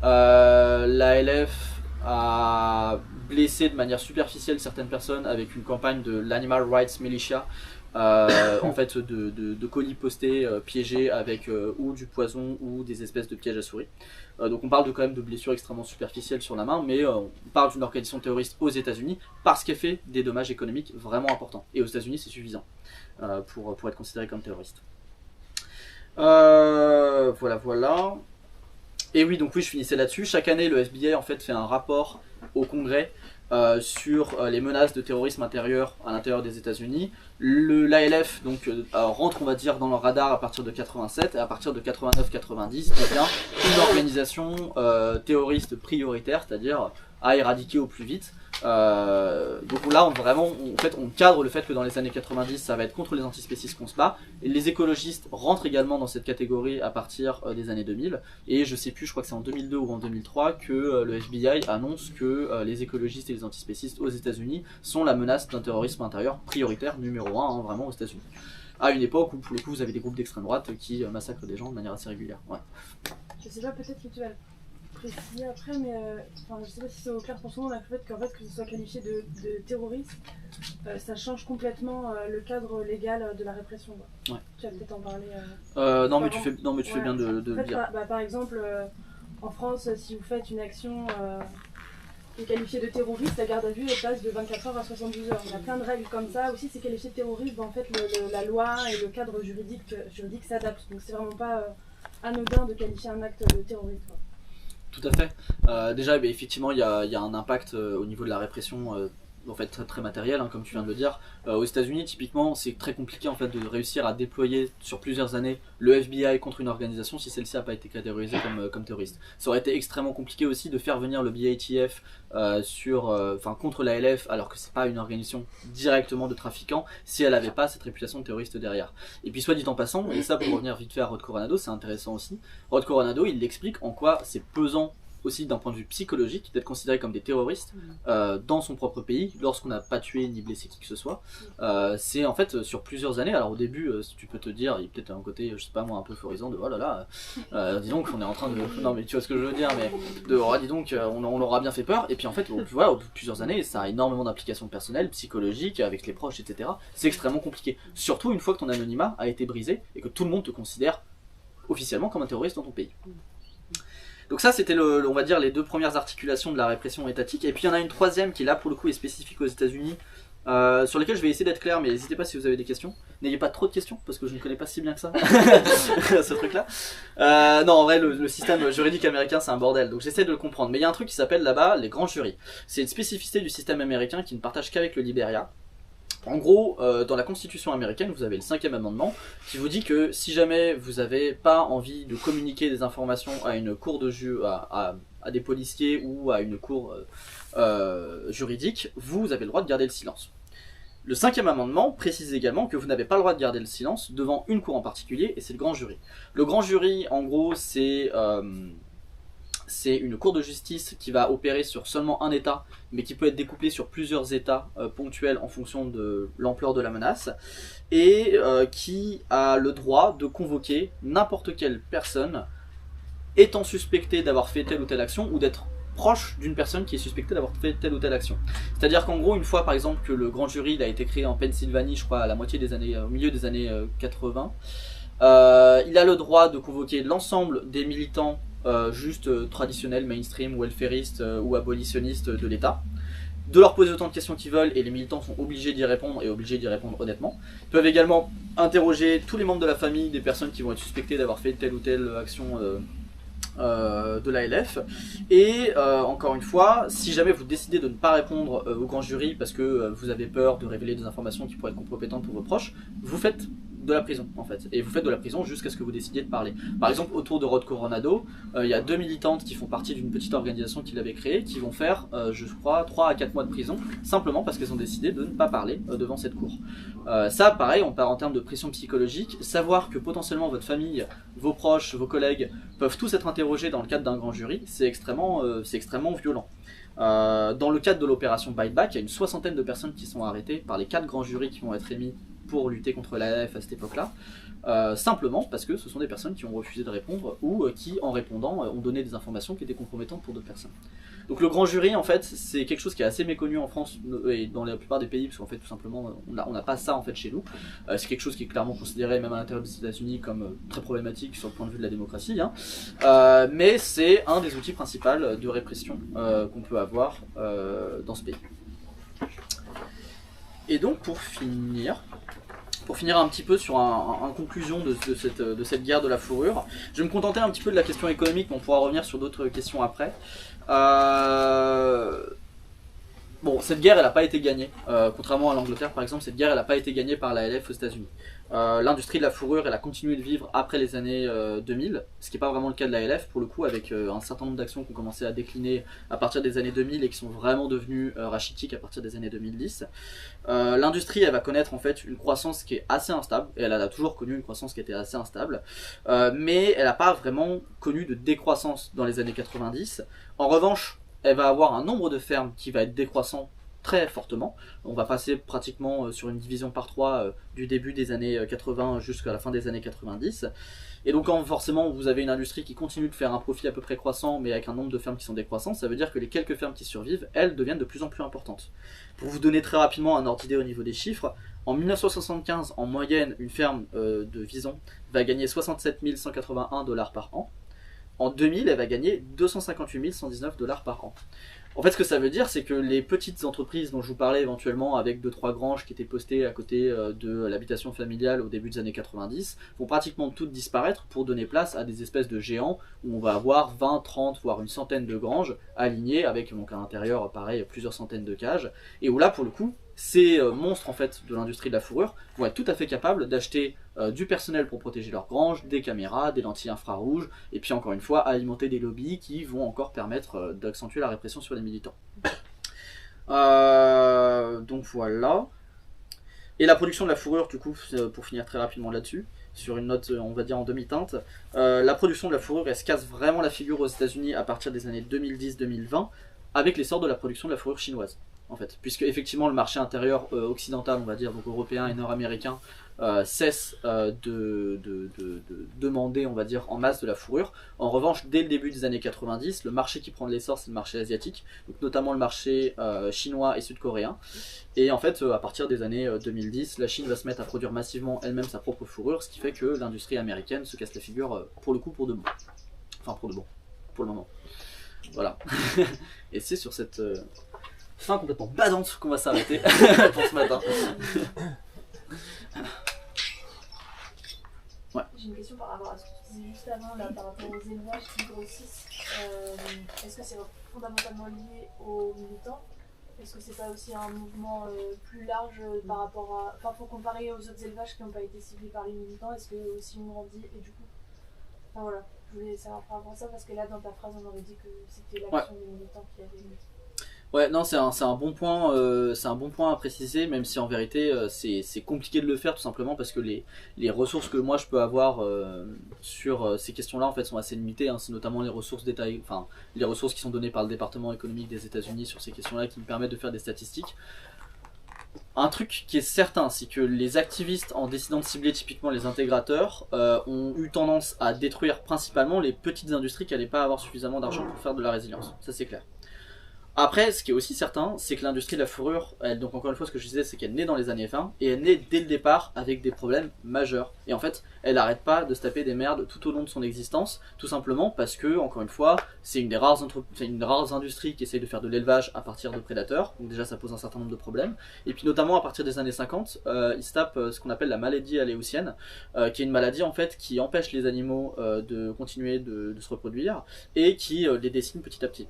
L'ALF a blessé de manière superficielle certaines personnes avec une campagne de l'Animal Rights Militia, en fait de colis postés piégés avec ou du poison ou des espèces de pièges à souris. Donc on parle quand même de blessures extrêmement superficielles sur la main, mais on parle d'une organisation terroriste aux États-Unis parce qu'elle fait des dommages économiques vraiment importants. Et aux États-Unis c'est suffisant pour être considéré comme terroriste. Voilà. Et oui, donc oui, je finissais là-dessus. Chaque année, le FBI en fait fait un rapport au Congrès sur les menaces de terrorisme intérieur à l'intérieur des États-Unis. L'ALF donc rentre, on va dire, dans leur radar à partir de 87 et à partir de 89-90 devient une organisation terroriste prioritaire, c'est-à-dire à éradiquer au plus vite. Donc là, on cadre le fait que dans les années 90, ça va être contre les antispécistes qu'on se bat. Et les écologistes rentrent également dans cette catégorie à partir des années 2000. Et je sais plus, je crois que c'est en 2002 ou en 2003 que le FBI annonce que les écologistes et les antispécistes aux États-Unis sont la menace d'un terrorisme intérieur prioritaire numéro 1, vraiment aux États-Unis. À une époque où pour le coup vous avez des groupes d'extrême droite qui massacrent des gens de manière assez régulière. Ouais. Je sais pas, peut-être que tu vas préciser après, mais je sais pas si c'est au clair pour tout le monde, le fait que ce soit qualifié de terrorisme, ça change complètement le cadre légal de la répression. Ouais. Tu vas peut-être en parler. Non, mais tu fais bien de en fait, dire. Par exemple, en France, si vous faites une action qui est qualifiée de terroriste, la garde à vue elle passe de 24 heures à 72 heures. Il y a plein de règles comme ça. Aussi, c'est qualifié de terroriste, en fait, la loi et le cadre juridique s'adaptent. Donc, c'est vraiment pas anodin de qualifier un acte de terrorisme. Tout à fait. Déjà, effectivement, il y a un impact au niveau de la répression, en fait très matériel, hein, comme tu viens de le dire. Aux États-Unis, typiquement, c'est très compliqué en fait de réussir à déployer sur plusieurs années le FBI contre une organisation si celle-ci n'a pas été catégorisée comme terroriste. Ça aurait été extrêmement compliqué aussi de faire venir le BATF contre l'ALF, alors que c'est pas une organisation directement de trafiquants, si elle n'avait pas cette réputation de terroriste derrière. Et puis soit dit en passant, et ça pour revenir vite fait à Rod Coronado, c'est intéressant aussi. Rod Coronado, il explique en quoi c'est pesant aussi d'un point de vue psychologique d'être considéré comme des terroristes dans son propre pays lorsqu'on n'a pas tué ni blessé qui que ce soit. C'est en fait sur plusieurs années. Alors au début, tu peux te dire, il y a peut-être un côté, je sais pas moi, un peu euphorisant de oh là là, dis donc on est en train de, non mais tu vois ce que je veux dire, mais de oh, dis donc on leur a bien fait peur. Et puis en fait au bout de plusieurs années, ça a énormément d'implications personnelles, psychologiques, avec les proches, etc. C'est extrêmement compliqué, surtout une fois que ton anonymat a été brisé et que tout le monde te considère officiellement comme un terroriste dans ton pays. Donc ça c'était on va dire les deux premières articulations de la répression étatique, et puis il y en a une troisième qui là pour le coup est spécifique aux États-Unis, sur lesquelles je vais essayer d'être clair, mais n'hésitez pas si vous avez des questions. N'ayez pas trop de questions parce que je ne connais pas si bien que ça ce truc là. Non, en vrai le système juridique américain c'est un bordel, donc j'essaie de le comprendre, mais il y a un truc qui s'appelle là-bas les grands jurys. C'est une spécificité du système américain qui ne partage qu'avec le Liberia. En gros, dans la Constitution américaine, vous avez le 5e amendement qui vous dit que si jamais vous n'avez pas envie de communiquer des informations à une cour de à des policiers ou à une cour juridique, vous avez le droit de garder le silence. Le 5e amendement précise également que vous n'avez pas le droit de garder le silence devant une cour en particulier, et c'est le grand jury. Le grand jury, en gros, c'est une cour de justice qui va opérer sur seulement un État, mais qui peut être découplée sur plusieurs États ponctuels en fonction de l'ampleur de la menace, et qui a le droit de convoquer n'importe quelle personne étant suspectée d'avoir fait telle ou telle action, ou d'être proche d'une personne qui est suspectée d'avoir fait telle ou telle action. C'est-à-dire qu'en gros, une fois par exemple que le grand jury il a été créé en Pennsylvanie, je crois à la moitié des années, au milieu des années 80, il a le droit de convoquer l'ensemble des militants traditionnels, mainstream, welfaristes ou abolitionnistes de l'État, de leur poser autant de questions qu'ils veulent, et les militants sont obligés d'y répondre, et obligés d'y répondre honnêtement. Ils peuvent également interroger tous les membres de la famille des personnes qui vont être suspectées d'avoir fait telle ou telle action de l'ALF, et encore une fois, si jamais vous décidez de ne pas répondre au grand jury parce que vous avez peur de révéler des informations qui pourraient être compromettantes pour vos proches, vous faites de la prison en fait. Et vous faites de la prison jusqu'à ce que vous décidiez de parler. Par exemple, autour de Rod Coronado, il y a 2 militantes qui font partie d'une petite organisation qu'il avait créée, qui vont faire, je crois, 3 à 4 mois de prison, simplement parce qu'elles ont décidé de ne pas parler devant cette cour. Ça, pareil, on part en termes de pression psychologique. Savoir que potentiellement votre famille, vos proches, vos collègues peuvent tous être interrogés dans le cadre d'un grand jury, c'est extrêmement violent. Dans le cadre de l'opération Bite Back, il y a une 60aine de personnes qui sont arrêtées par les 4 grands jurys qui vont être émis pour lutter contre l'AF à cette époque-là, simplement parce que ce sont des personnes qui ont refusé de répondre ou qui, en répondant, ont donné des informations qui étaient compromettantes pour d'autres personnes. Donc le grand jury, en fait, c'est quelque chose qui est assez méconnu en France et dans la plupart des pays, parce qu'en fait, tout simplement, on n'a pas ça en fait chez nous. C'est quelque chose qui est clairement considéré, même à l'intérieur des États-Unis, comme très problématique sur le point de vue de la démocratie. Hein. Mais c'est un des outils principaux de répression qu'on peut avoir dans ce pays. Et donc, pour finir un petit peu sur une conclusion de cette guerre de la fourrure, je vais me contenter un petit peu de la question économique, mais on pourra revenir sur d'autres questions après. Bon, cette guerre, elle n'a pas été gagnée. Contrairement à l'Angleterre, par exemple, cette guerre, elle n'a pas été gagnée par la LF aux États-Unis. L'industrie de la fourrure, elle a continué de vivre après les années 2000, ce qui n'est pas vraiment le cas de la LF, pour le coup, avec un certain nombre d'actions qui ont commencé à décliner à partir des années 2000 et qui sont vraiment devenues rachitiques à partir des années 2010. L'industrie, elle va connaître en fait une croissance qui est assez instable, et elle a toujours connu une croissance qui était assez instable, mais elle n'a pas vraiment connu de décroissance dans les années 90. En revanche, elle va avoir un nombre de fermes qui va être décroissant très fortement. On va passer pratiquement sur une division par 3 du début des années 80 jusqu'à la fin des années 90. Et donc quand forcément vous avez une industrie qui continue de faire un profit à peu près croissant, mais avec un nombre de fermes qui sont décroissantes, ça veut dire que les quelques fermes qui survivent, elles deviennent de plus en plus importantes. Pour vous donner très rapidement un ordre d'idée au niveau des chiffres, en 1975, en moyenne, une ferme de Vison va gagner 67 181 $ par an. En 2000, elle va gagner 258 119 $ par an. En fait, ce que ça veut dire, c'est que les petites entreprises dont je vous parlais éventuellement, avec 2-3 granges qui étaient postées à côté de l'habitation familiale au début des années 90, vont pratiquement toutes disparaître pour donner place à des espèces de géants où on va avoir 20, 30, voire une centaine de granges alignées avec donc à l'intérieur, pareil, plusieurs centaines de cages. Et où là, pour le coup, ces monstres en fait de l'industrie de la fourrure vont être tout à fait capables d'acheter du personnel pour protéger leurs granges, des caméras, des lentilles infrarouges, et puis encore une fois alimenter des lobbies qui vont encore permettre d'accentuer la répression sur les militants. Donc voilà. Et la production de la fourrure, du coup, pour finir très rapidement là-dessus, sur une note on va dire en demi-teinte, la production de la fourrure elle se casse vraiment la figure aux États-Unis à partir des années 2010-2020 avec l'essor de la production de la fourrure chinoise. En fait, puisque effectivement le marché intérieur occidental, on va dire, donc européen et nord-américain, cesse de demander, on va dire, en masse de la fourrure. En revanche, dès le début des années 90, le marché qui prend de l'essor, c'est le marché asiatique, donc notamment le marché chinois et sud-coréen. Et en fait, à partir des années 2010, la Chine va se mettre à produire massivement elle-même sa propre fourrure, ce qui fait que l'industrie américaine se casse la figure pour le coup pour de bon. Enfin, pour de bon, pour le moment. Voilà. Et c'est sur cette fin complètement badante qu'on va s'arrêter pour ce matin. Ouais. J'ai une question par rapport à ce que tu disais juste avant, là, par rapport aux élevages qui grossissent. Est-ce que c'est fondamentalement lié aux militants? Est-ce que c'est pas aussi un mouvement plus large par rapport à... Enfin, faut comparer aux autres élevages qui n'ont pas été ciblés par les militants. Est-ce que aussi on grandit et du coup... Enfin voilà, je voulais savoir par rapport à ça parce que là dans ta phrase on aurait dit que c'était l'action des militants qui avait... Ouais, non, c'est un bon point à préciser, même si en vérité c'est compliqué de le faire tout simplement parce que les ressources que moi je peux avoir sur ces questions-là en fait sont assez limitées. Hein. C'est notamment les ressources les ressources qui sont données par le département économique des États-Unis sur ces questions-là qui me permettent de faire des statistiques. Un truc qui est certain, c'est que les activistes, en décidant de cibler typiquement les intégrateurs, ont eu tendance à détruire principalement les petites industries qui n'allaient pas avoir suffisamment d'argent pour faire de la résilience. Ça c'est clair. Après, ce qui est aussi certain, c'est que l'industrie de la fourrure, donc encore une fois ce que je disais, c'est qu'elle naît dans les années 20, et elle naît dès le départ avec des problèmes majeurs. Et en fait, elle n'arrête pas de se taper des merdes tout au long de son existence, tout simplement parce que, encore une fois, c'est une des rares industries qui essaye de faire de l'élevage à partir de prédateurs, donc déjà ça pose un certain nombre de problèmes. Et puis notamment à partir des années 50, ils se tapent ce qu'on appelle la maladie aléoutienne, qui est une maladie en fait qui empêche les animaux de continuer de se reproduire, et qui les décime petit à petit.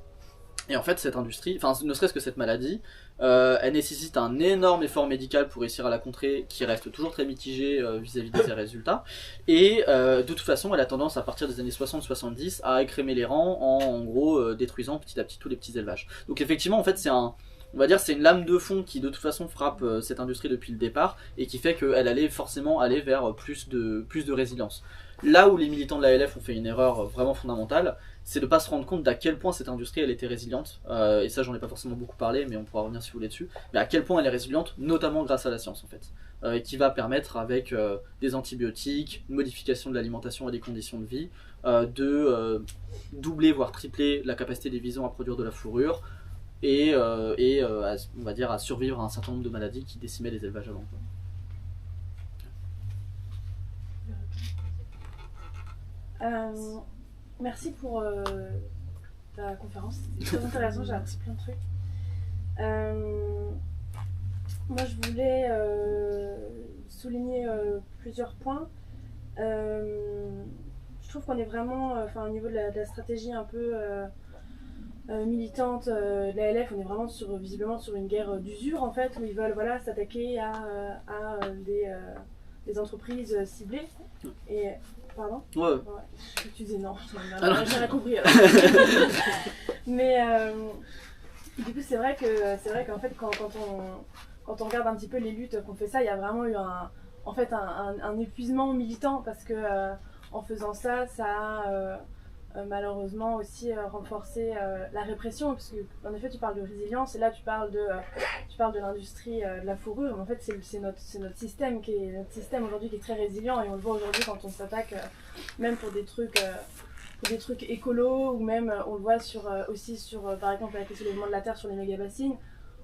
Et en fait, cette industrie, enfin, ne serait-ce que cette maladie, elle nécessite un énorme effort médical pour réussir à la contrer, qui reste toujours très mitigé vis-à-vis de ses résultats. Et de toute façon, elle a tendance, à partir des années 60-70, à écrémer les rangs en gros, détruisant petit à petit tous les petits élevages. Donc effectivement, en fait, on va dire, c'est une lame de fond qui de toute façon frappe cette industrie depuis le départ, et qui fait qu'elle allait forcément aller vers plus de résilience. Là où les militants de la LF ont fait une erreur vraiment fondamentale, c'est de ne pas se rendre compte d'à quel point cette industrie elle était résiliente, et ça j'en ai pas forcément beaucoup parlé, mais on pourra revenir si vous voulez dessus, mais à quel point elle est résiliente, notamment grâce à la science en fait, et qui va permettre avec des antibiotiques, une modification de l'alimentation et des conditions de vie, de doubler voire tripler la capacité des visons à produire de la fourrure, et on va dire à survivre à un certain nombre de maladies qui décimaient les élevages avant. Merci pour ta conférence, c'était très intéressant, j'ai appris plein de trucs. Moi je voulais souligner plusieurs points. Je trouve qu'on est vraiment, au niveau de la stratégie un peu militante de la LF, on est vraiment visiblement sur une guerre d'usure en fait, où ils veulent s'attaquer à des entreprises ciblées. Et pardon ? Ouais. Tu dis non, j'ai rien compris. Mais du coup, c'est vrai qu'en fait, quand on regarde un petit peu les luttes qu'on fait ça, il y a vraiment eu un épuisement militant parce que en faisant ça, ça a malheureusement aussi renforcé la répression, parce que en effet, tu parles de résilience et là tu parles de l'industrie de la fourrure, mais en fait c'est notre système aujourd'hui qui est très résilient, et on le voit aujourd'hui quand on s'attaque même pour des trucs écolos, ou même on le voit aussi sur par exemple avec le soulèvement de la terre sur les méga-bassines.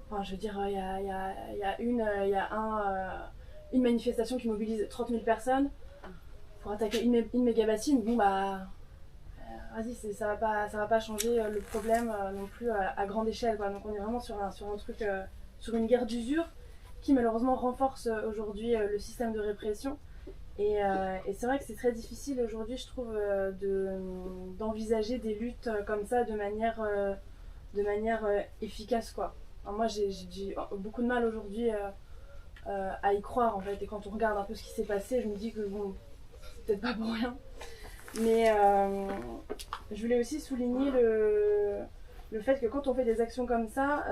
Enfin, je veux dire, il y a une manifestation qui mobilise 30 000 personnes pour attaquer une méga-bassine. Bon bah vas-y, ça va pas changer le problème non plus à grande échelle, quoi. Donc on est vraiment sur un truc, sur une guerre d'usure qui malheureusement renforce aujourd'hui le système de répression. Et c'est vrai que c'est très difficile aujourd'hui, je trouve, d'envisager des luttes comme ça de manière efficace, quoi. Alors moi j'ai beaucoup de mal aujourd'hui à y croire en fait, et quand on regarde un peu ce qui s'est passé, je me dis que bon, c'est peut-être pas pour rien. Mais je voulais aussi souligner le fait que quand on fait des actions comme ça,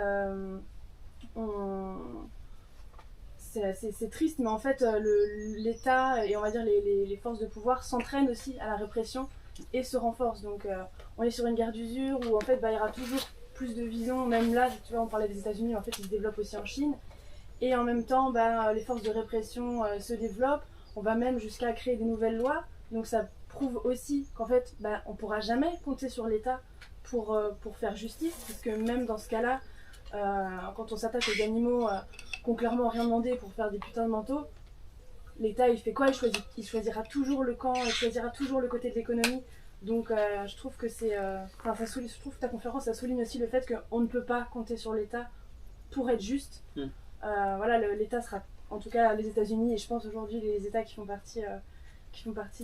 c'est triste, mais en fait l'État et on va dire les forces de pouvoir s'entraînent aussi à la répression et se renforcent. Donc on est sur une guerre d'usure où en fait il y aura toujours plus de vision, même là tu vois on parlait des États-Unis, en fait ils se développent aussi en Chine, et en même temps les forces de répression se développent, on va même jusqu'à créer des nouvelles lois, donc ça prouve aussi qu'en fait on pourra jamais compter sur l'État pour faire justice, parce que même dans ce cas-là, quand on s'attaque aux animaux qui ont clairement rien demandé pour faire des putains de manteaux, l'État il fait quoi? Il choisira toujours le camp, il choisira toujours le côté de l'économie. Donc je trouve que je trouve que ta conférence ça souligne aussi le fait qu'on ne peut pas compter sur l'État pour être juste. Voilà, l'État sera, en tout cas les États-Unis, et je pense aujourd'hui les États qui font partie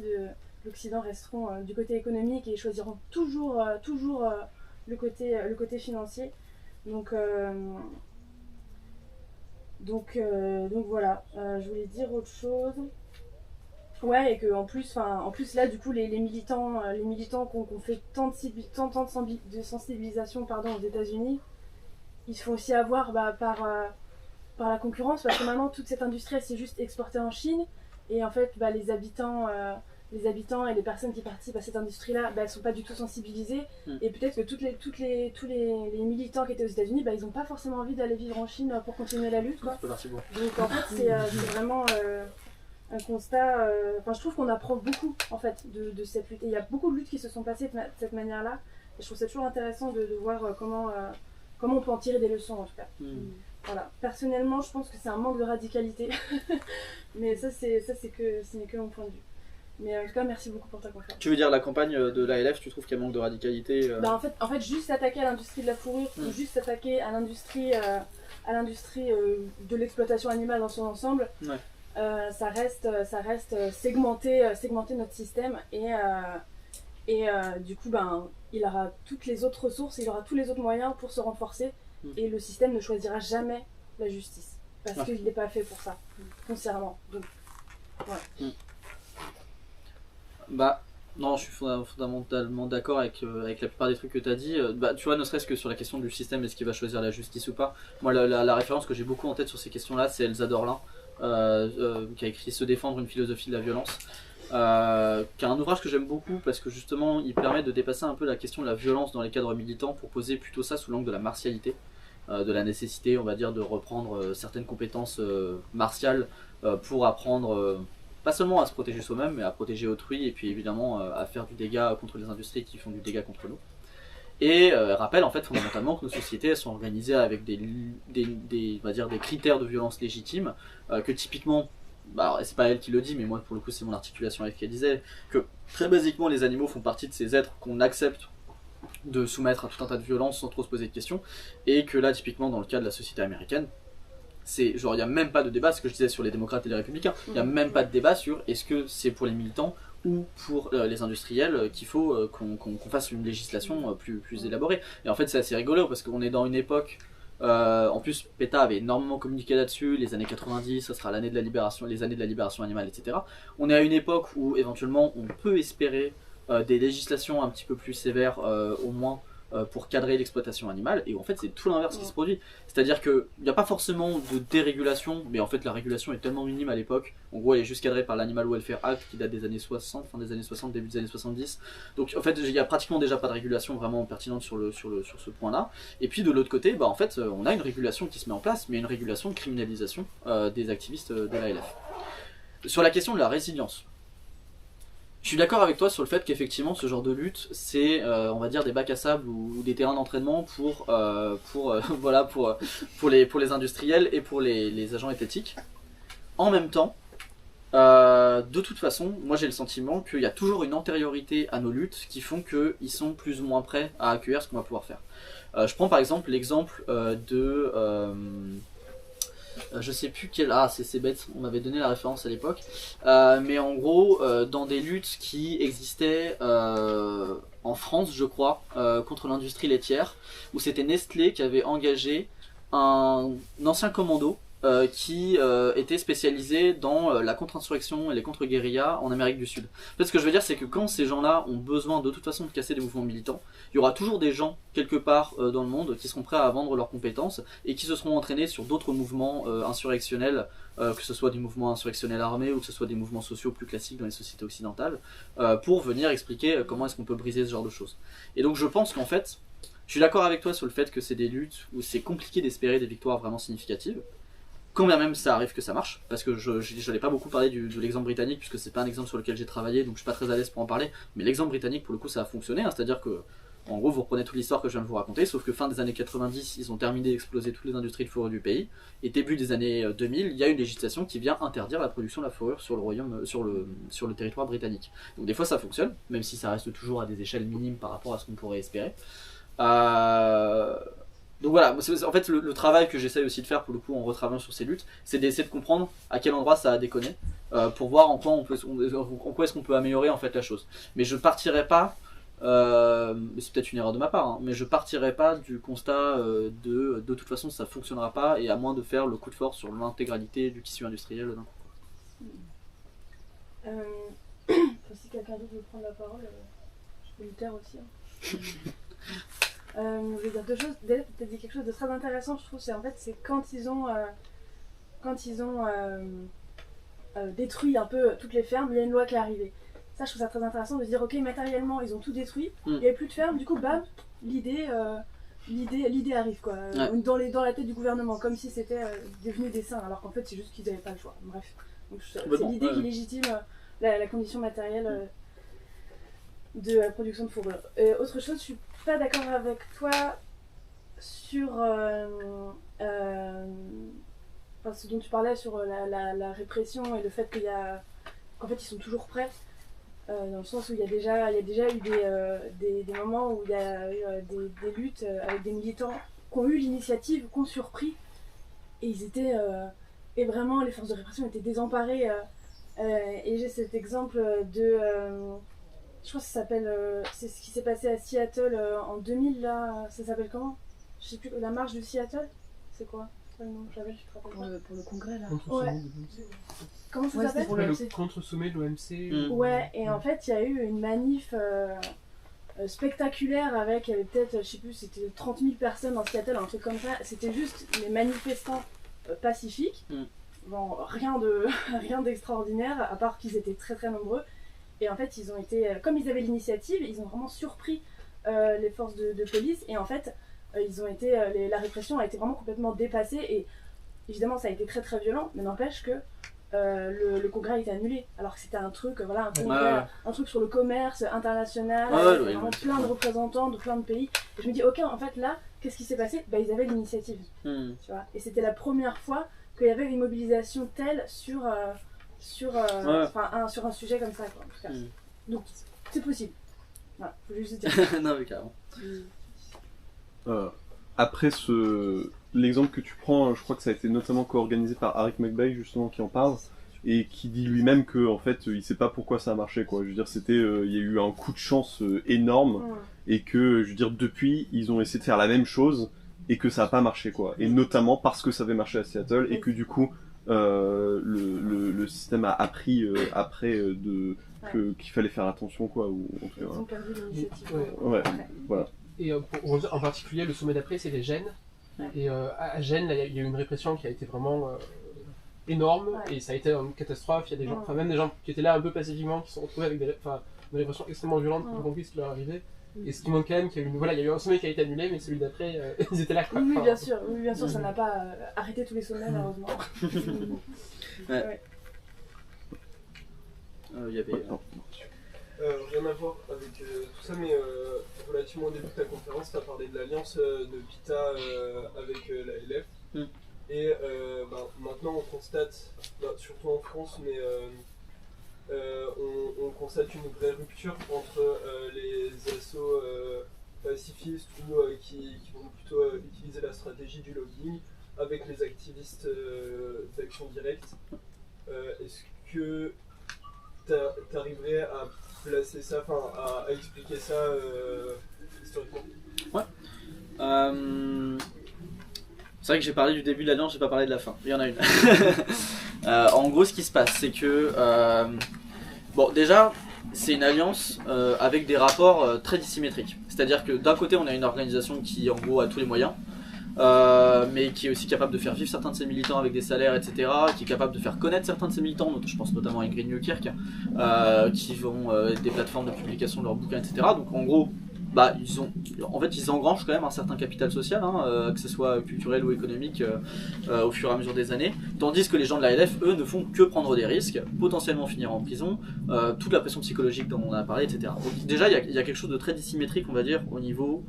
de l'Occident resteront du côté économique et choisiront toujours le côté financier. Donc voilà, je voulais dire autre chose. Ouais, et que en plus là du coup les militants qu'on fait tant de sensibilisation aux États-Unis, ils se font aussi avoir par la concurrence, parce que maintenant toute cette industrie c'est juste exportée en Chine, et en fait les habitants et les personnes qui participent à cette industrie-là, elles sont pas du tout sensibilisées, et peut-être que tous les militants qui étaient aux États-Unis, ils n'ont pas forcément envie d'aller vivre en Chine pour continuer la lutte, quoi. Donc en fait c'est vraiment un constat. Je trouve qu'on apprend beaucoup en fait de cette lutte. Et il y a beaucoup de luttes qui se sont passées de cette manière-là. Et je trouve ça toujours intéressant de voir comment on peut en tirer des leçons, en tout cas. Voilà. Personnellement, je pense que c'est un manque de radicalité. Mais ça, ce n'est que mon point de vue. Mais en tout cas, merci beaucoup pour ta conférence. Tu veux dire la campagne de l'ALF, tu trouves qu'elle manque de radicalité en fait, juste s'attaquer à l'industrie de la fourrure, ou juste s'attaquer à l'industrie de l'exploitation animale dans son ensemble, ça reste segmenter notre système, et du coup il aura toutes les autres ressources, il aura tous les autres moyens pour se renforcer, et le système ne choisira jamais la justice, parce qu'il n'est pas fait pour ça, foncièrement. Donc, ouais. Bah, non, je suis fondamentalement d'accord avec la plupart des trucs que tu as dit. Bah, tu vois, ne serait-ce que sur la question du système, est-ce qu'il va choisir la justice ou pas. Moi, la référence que j'ai beaucoup en tête sur ces questions-là, c'est Elsa Dorlin, qui a écrit Se défendre, une philosophie de la violence. Qui est un ouvrage que j'aime beaucoup parce que justement il permet de dépasser un peu la question de la violence dans les cadres militants pour poser plutôt ça sous l'angle de la martialité, de la nécessité, on va dire, de reprendre certaines compétences martiales pour apprendre pas seulement à se protéger soi-même mais à protéger autrui et puis évidemment à faire du dégât contre les industries qui font du dégât contre nous. Et rappelle en fait fondamentalement que nos sociétés elles sont organisées avec on va dire des critères de violence légitimes que typiquement, bah, c'est pas elle qui le dit, mais moi pour le coup c'est mon articulation avec qui elle disait que très basiquement les animaux font partie de ces êtres qu'on accepte de soumettre à tout un tas de violences sans trop se poser de questions, et que là typiquement dans le cas de la société américaine, c'est genre il n'y a même pas de débat, ce que je disais sur les démocrates et les républicains, il n'y a même pas de débat sur est-ce que c'est pour les militants ou pour les industriels qu'il faut qu'on fasse une législation plus élaborée. Et en fait c'est assez rigolo parce qu'on est dans une époque. En plus, PETA avait énormément communiqué là-dessus, les années 90, ça sera l'année de la libération, les années de la libération animale, etc. On est à une époque où éventuellement on peut espérer des législations un petit peu plus sévères, au moins pour cadrer l'exploitation animale, et en fait c'est tout l'inverse qui se produit. C'est-à-dire qu'il n'y a pas forcément de dérégulation, mais en fait la régulation est tellement minime à l'époque. En gros elle est juste cadrée par l'Animal Welfare Act qui date des années 60, fin des années 60, début des années 70. Donc en fait il n'y a pratiquement déjà pas de régulation vraiment pertinente sur ce point-là. Et puis de l'autre côté, bah, en fait on a une régulation qui se met en place, mais une régulation de criminalisation des activistes de l'ALF. Sur la question de la résilience, je suis d'accord avec toi sur le fait qu'effectivement ce genre de lutte c'est on va dire des bacs à sable ou des terrains d'entraînement pour voilà pour les industriels et pour les agents étatiques. En même temps, de toute façon, moi j'ai le sentiment qu'il y a toujours une antériorité à nos luttes qui font qu'ils sont plus ou moins prêts à accueillir ce qu'on va pouvoir faire. Je prends par exemple l'exemple je sais plus quel. Ah, c'est bête, on m'avait donné la référence à l'époque. Mais en gros, dans des luttes qui existaient en France, je crois, contre l'industrie laitière, où c'était Nestlé qui avait engagé un ancien commando qui était spécialisé dans la contre-insurrection et les contre-guérillas en Amérique du Sud. En fait, ce que je veux dire, c'est que quand ces gens-là ont besoin de toute façon de casser des mouvements militants, il y aura toujours des gens quelque part dans le monde qui seront prêts à vendre leurs compétences et qui se seront entraînés sur d'autres mouvements insurrectionnels, que ce soit des mouvements insurrectionnels armés ou que ce soit des mouvements sociaux plus classiques dans les sociétés occidentales, pour venir expliquer comment est-ce qu'on peut briser ce genre de choses. Et donc je pense qu'en fait, je suis d'accord avec toi sur le fait que c'est des luttes où c'est compliqué d'espérer des victoires vraiment significatives. Quand bien même ça arrive que ça marche, parce que je n'ai pas beaucoup parlé de l'exemple britannique, puisque c'est pas un exemple sur lequel j'ai travaillé, donc je suis pas très à l'aise pour en parler, mais l'exemple britannique pour le coup ça a fonctionné, hein, c'est-à-dire que en gros vous reprenez toute l'histoire que je viens de vous raconter, sauf que fin des années 90 ils ont terminé d'exploser toutes les industries de fourrure du pays, et début des années 2000 il y a une législation qui vient interdire la production de la fourrure sur le royaume, sur le territoire britannique. Donc des fois ça fonctionne, même si ça reste toujours à des échelles minimes par rapport à ce qu'on pourrait espérer. Donc voilà, en fait le travail que j'essaye aussi de faire pour le coup en retravaillant sur ces luttes, c'est d'essayer de comprendre à quel endroit ça a déconné, pour voir en quoi est-ce qu'on peut améliorer en fait la chose. Mais je partirai pas, c'est peut-être une erreur de ma part, hein, mais je partirai pas du constat de toute façon ça fonctionnera pas, et à moins de faire le coup de force sur l'intégralité du tissu industriel d'un coup. Si quelqu'un d'autre veut prendre la parole, je peux le taire aussi. Hein. Je vais dire deux choses. Déjà, tu as dit quelque chose de très intéressant, je trouve. C'est en fait, c'est quand ils ont détruit un peu toutes les fermes, il y a une loi qui est arrivée. Ça, je trouve ça très intéressant de se dire, ok, matériellement, ils ont tout détruit, il n'y avait plus de fermes, du coup, bam, l'idée arrive, quoi. Dans la tête du gouvernement, comme si c'était devenu des saints, alors qu'en fait, c'est juste qu'ils n'avaient pas le choix. Bref. Donc, c'est l'idée qui légitime la condition matérielle de la production de fourrure. Autre chose, je suis pas d'accord avec toi sur ce dont tu parlais sur la répression et le fait qu'en fait ils sont toujours prêts, dans le sens où il y a déjà eu des moments où il y a eu des luttes avec des militants qui ont eu l'initiative, qui ont surpris, et ils étaient et vraiment les forces de répression étaient désemparées, et j'ai cet exemple Je crois que ça s'appelle. C'est ce qui s'est passé à Seattle en 2000, là. Ça s'appelle comment? Je sais plus. La marche de Seattle? C'est quoi? C'est pas le nom, j'avais, tu te rappelles pas? Pour le congrès, là. Ouais. Contre-sommet de l'OMC. Comment ça Ouais, s'appelle? c'était pour Le l'OMC. contre-sommet de l'OMC. Ouais, et en fait, il y a eu une manif spectaculaire avec, il y avait peut-être, je sais plus, c'était 30 000 personnes dans Seattle, un truc comme ça. C'était juste les manifestants pacifiques. Bon, rien d'extraordinaire, à part qu'ils étaient très très nombreux. Et en fait, ils ont été, comme ils avaient l'initiative, ils ont vraiment surpris les forces de police. Et en fait, ils ont été, la répression a été vraiment complètement dépassée. Et évidemment, ça a été très très violent, mais n'empêche que le congrès a été annulé. Alors que c'était un truc, voilà, un truc sur le commerce international, avec vraiment plein de représentants de plein de pays. Et je me dis, ok, en fait là, qu'est-ce qui s'est passé? Bah, ils avaient l'initiative, tu vois. Et c'était la première fois qu'il y avait une mobilisation telle sur un sujet comme ça, quoi, en tout cas. Donc, c'est possible. Voilà, faut juste dire. Non, mais carrément. Après l'exemple que tu prends, je crois que ça a été notamment co-organisé par Arik McBay, justement, qui en parle, et qui dit lui-même que, en fait, il sait pas pourquoi ça a marché, quoi. Je veux dire, il y a eu un coup de chance énorme, et que, je veux dire, depuis, ils ont essayé de faire la même chose, et que ça a pas marché, quoi. Et notamment parce que ça avait marché à Seattle, et que du coup, le système a appris après qu'il fallait faire attention, quoi. Ou, en tout cas, Ils ont perdu l'initiative. ouais, voilà. Et en particulier, le sommet d'après, c'était Gênes. Ouais. Et à Gênes, il y a eu une répression qui a été vraiment énorme, et ça a été une catastrophe. Il y a des gens, même des gens qui étaient là un peu pacifiquement, qui se sont retrouvés avec des répressions extrêmement violentes pour compris ce qui leur arrivait. Et ce qui manque quand même, il y a eu un sommet qui a été annulé, mais celui d'après, ils étaient là. Quoi. Oui, bien sûr, ça n'a pas arrêté tous les sommets, malheureusement. Ouais. Il y avait. Rien à voir avec tout ça, mais relativement au début de ta conférence, tu as parlé de l'alliance de PITA avec la LF. Et maintenant, on constate, surtout en France, mais on constate une vraie rupture entre les assos pacifistes ou qui vont plutôt utiliser la stratégie du lobbying avec les activistes d'action directe. Est-ce que tu arriverais à placer ça, à expliquer ça historiquement? Ouais. C'est vrai que j'ai parlé du début de l'alliance, j'ai pas parlé de la fin. Il y en a une. En gros, ce qui se passe, c'est que bon, déjà, c'est une alliance avec des rapports très dissymétriques. C'est-à-dire que d'un côté, on a une organisation qui, en gros, a tous les moyens. Mais qui est aussi capable de faire vivre certains de ses militants avec des salaires, etc., qui est capable de faire connaître certains de ses militants, je pense notamment à Ingrid Newkirk, qui vont des plateformes de publication de leurs bouquins, etc. Donc en gros, ils engrangent quand même un certain capital social, que ce soit culturel ou économique, au fur et à mesure des années, tandis que les gens de la LF, eux, ne font que prendre des risques, potentiellement finir en prison, toute la pression psychologique dont on a parlé, etc. Donc déjà, il y a quelque chose de très dissymétrique, on va dire, au niveau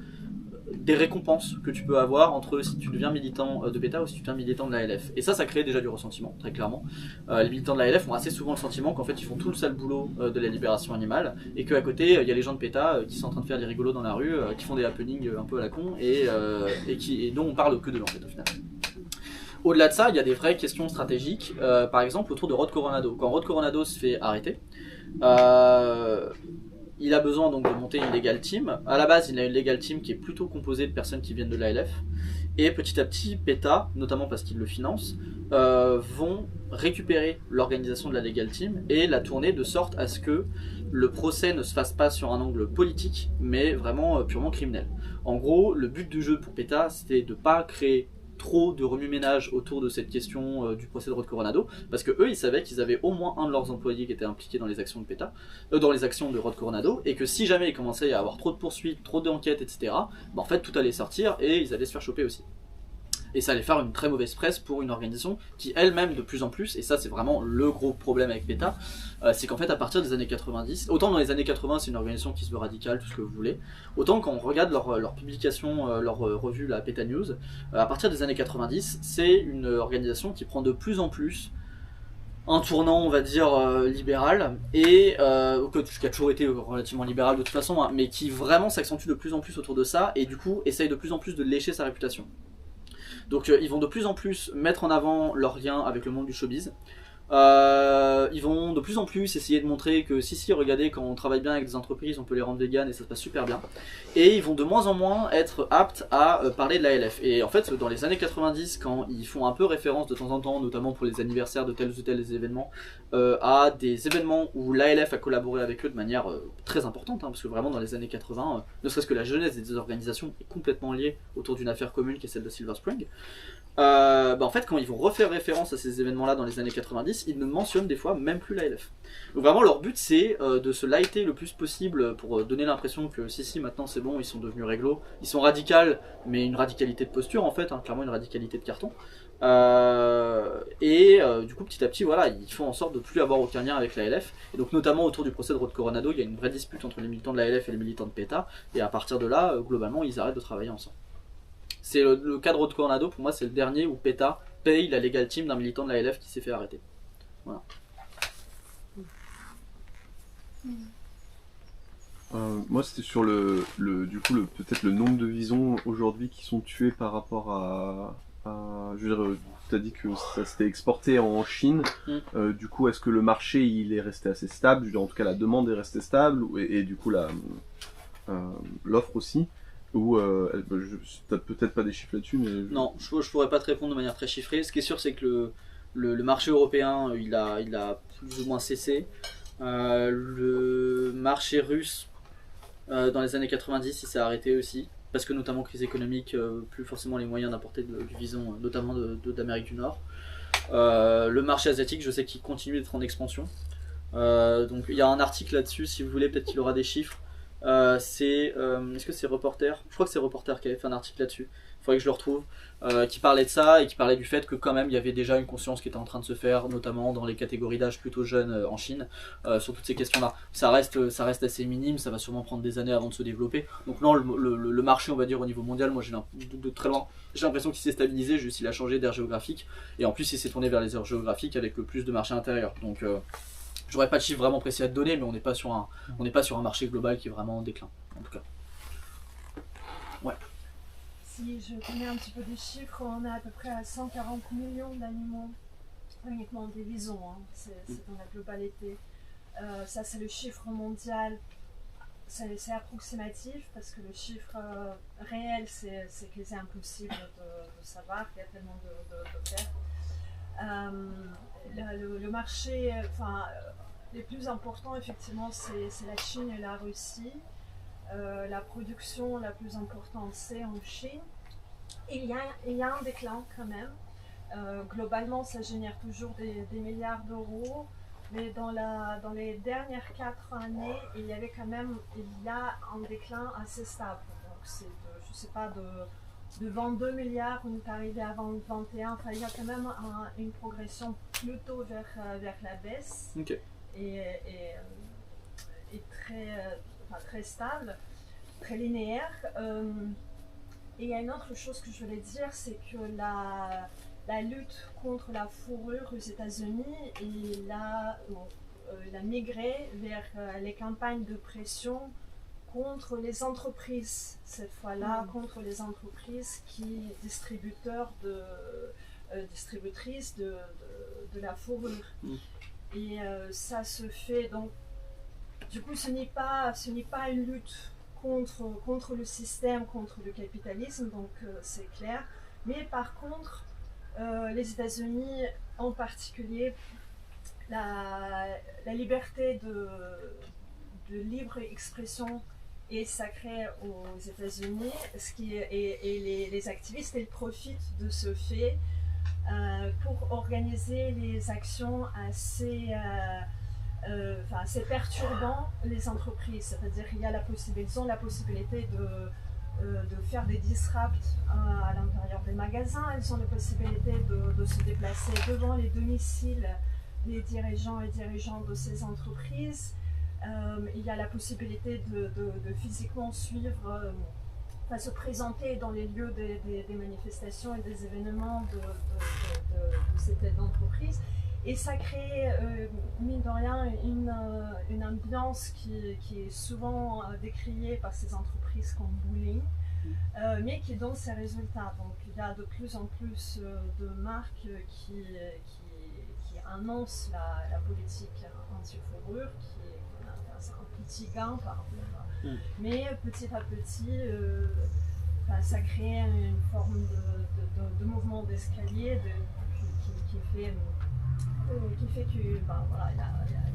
des récompenses que tu peux avoir entre si tu deviens militant de PETA ou si tu deviens militant de la LF. Et ça crée déjà du ressentiment, très clairement. Les militants de la LF ont assez souvent le sentiment qu'en fait ils font tout le sale boulot de la libération animale et qu'à côté il y a les gens de PETA qui sont en train de faire des rigolos dans la rue, qui font des happenings un peu à la con et dont on parle que d'eux en fait au final. Au-delà de ça, il y a des vraies questions stratégiques, par exemple autour de Rod Coronado. Quand Rod Coronado se fait arrêter, il a besoin donc de monter une legal team. À la base, il a une legal team qui est plutôt composée de personnes qui viennent de l'ALF. Et petit à petit, PETA, notamment parce qu'il le finance, vont récupérer l'organisation de la legal team et la tourner de sorte à ce que le procès ne se fasse pas sur un angle politique, mais vraiment purement criminel. En gros, le but du jeu pour PETA, c'était de ne pas créer trop de remue-ménage autour de cette question du procès de Rod Coronado, parce que eux ils savaient qu'ils avaient au moins un de leurs employés qui était impliqué dans les actions de PETA, dans les actions de Rod Coronado, et que si jamais il commençait à avoir trop de poursuites, trop d'enquêtes, etc., en fait tout allait sortir et ils allaient se faire choper aussi. Et ça allait faire une très mauvaise presse pour une organisation qui elle-même de plus en plus, et ça c'est vraiment le gros problème avec PETA, c'est qu'en fait à partir des années 90, autant dans les années 80 c'est une organisation qui se veut radicale, tout ce que vous voulez, autant quand on regarde leur publication, leur revue, la PETA News, à partir des années 90, c'est une organisation qui prend de plus en plus un tournant, on va dire, libéral, et qui a toujours été relativement libéral de toute façon, mais qui vraiment s'accentue de plus en plus autour de ça, et du coup essaye de plus en plus de lécher sa réputation. Donc ils vont de plus en plus mettre en avant leur lien avec le monde du showbiz. Ils vont de plus en plus essayer de montrer que si, regardez, quand on travaille bien avec des entreprises, on peut les rendre véganes et ça se passe super bien. Et ils vont de moins en moins être aptes à parler de l'ALF. Et en fait, dans les années 90, quand ils font un peu référence de temps en temps, notamment pour les anniversaires de tels ou tels événements, à des événements où l'ALF a collaboré avec eux de manière très importante, hein, parce que vraiment dans les années 80, ne serait-ce que la jeunesse des organisations est complètement liée autour d'une affaire commune qui est celle de Silver Spring. En fait, quand ils vont refaire référence à ces événements-là dans les années 90, ils ne mentionnent des fois même plus l'ALF. Donc vraiment, leur but c'est de se lighter le plus possible pour donner l'impression que si, maintenant c'est bon, ils sont devenus réglo. Ils sont radicales, mais une radicalité de posture en fait, hein, clairement une radicalité de carton. Du coup, petit à petit, voilà, ils font en sorte de plus avoir aucun lien avec l'ALF. Et donc, notamment autour du procès de Rod Coronado, il y a une vraie dispute entre les militants de l'ALF et les militants de PETA. Et à partir de là, globalement, ils arrêtent de travailler ensemble. C'est le cas de Rod Coronado, pour moi, c'est le dernier où PETA paye la legal team d'un militant de l'ALF qui s'est fait arrêter. Voilà. Moi, c'était sur peut-être le nombre de visons aujourd'hui qui sont tués par rapport je veux dire, tu as dit que ça s'était exporté en Chine. Du coup, est-ce que le marché il est resté assez stable? Je veux dire, en tout cas, la demande est restée stable et du coup, l'offre aussi. Ou t'as peut-être pas des chiffres là-dessus, mais non, je pourrais pas te répondre de manière très chiffrée. Ce qui est sûr, c'est que le marché européen, il a plus ou moins cessé. Le marché russe, dans les années 90, il s'est arrêté aussi, parce que notamment crise économique, plus forcément les moyens d'importer du vison, notamment d'Amérique du Nord. Le marché asiatique, je sais qu'il continue d'être en expansion. Donc il y a un article là-dessus, si vous voulez, peut-être qu'il aura des chiffres. Est-ce que c'est Reporter? Je crois que c'est Reporter qui avait fait un article là-dessus. Il faudrait que je le retrouve. Qui parlait de ça et qui parlait du fait que quand même il y avait déjà une conscience qui était en train de se faire, notamment dans les catégories d'âge plutôt jeunes en Chine, sur toutes ces questions-là. Ça reste assez minime, ça va sûrement prendre des années avant de se développer. Donc non, le marché, on va dire au niveau mondial, moi de très loin, j'ai l'impression qu'il s'est stabilisé, juste il a changé d'aire géographique. Et en plus il s'est tourné vers les aires géographiques avec le plus de marché intérieur. Donc j'aurais pas de chiffres vraiment précis à te donner, mais on n'est pas sur un marché global qui est vraiment en déclin, en tout cas. Ouais. Si je connais un petit peu des chiffres, on est à peu près à 140 millions d'animaux, uniquement des visons, hein. C'est dans la globalité. Ça c'est le chiffre mondial, c'est approximatif parce que le chiffre réel c'est que c'est impossible de savoir, il y a tellement de faire. Le marché, les plus importants effectivement c'est la Chine et la Russie. La production la plus importante c'est en Chine. Il y a un déclin quand même. Globalement ça génère toujours des milliards d'euros, mais dans les dernières 4 années il y a un déclin assez stable. Donc c'est je sais pas de 22 milliards, on est arrivé à 21, enfin il y a quand même une progression plutôt vers la baisse. Okay. Et très stable, très linéaire. Et il y a une autre chose que je voulais dire, c'est que la lutte contre la fourrure aux États-Unis, il a migré vers les campagnes de pression contre les entreprises, cette fois-là, contre les entreprises distributrices de la fourrure. Et ça se fait donc. Du coup, ce n'est pas une lutte contre le système, contre le capitalisme, donc c'est clair. Mais par contre, les États-Unis, en particulier, la liberté de libre expression est sacrée aux États-Unis, et les activistes ils profitent de ce fait pour organiser les actions assez perturbant les entreprises, c'est-à-dire qu'ils ont la possibilité de faire des disrupts à l'intérieur des magasins, ils ont la possibilité de se déplacer devant les domiciles des dirigeants et dirigeantes de ces entreprises, il y a la possibilité de physiquement suivre, se présenter dans les lieux des manifestations et des événements de cette entreprise. Et ça crée, mine de rien, une ambiance qui est souvent décriée par ces entreprises comme bullying, mais qui donne ses résultats. Donc il y a de plus en plus de marques qui annonce la politique anti-fourrure, qui est un petit gain par rapport. Mais petit à petit, ça crée une forme de mouvement d'escalier qui fait que voilà, il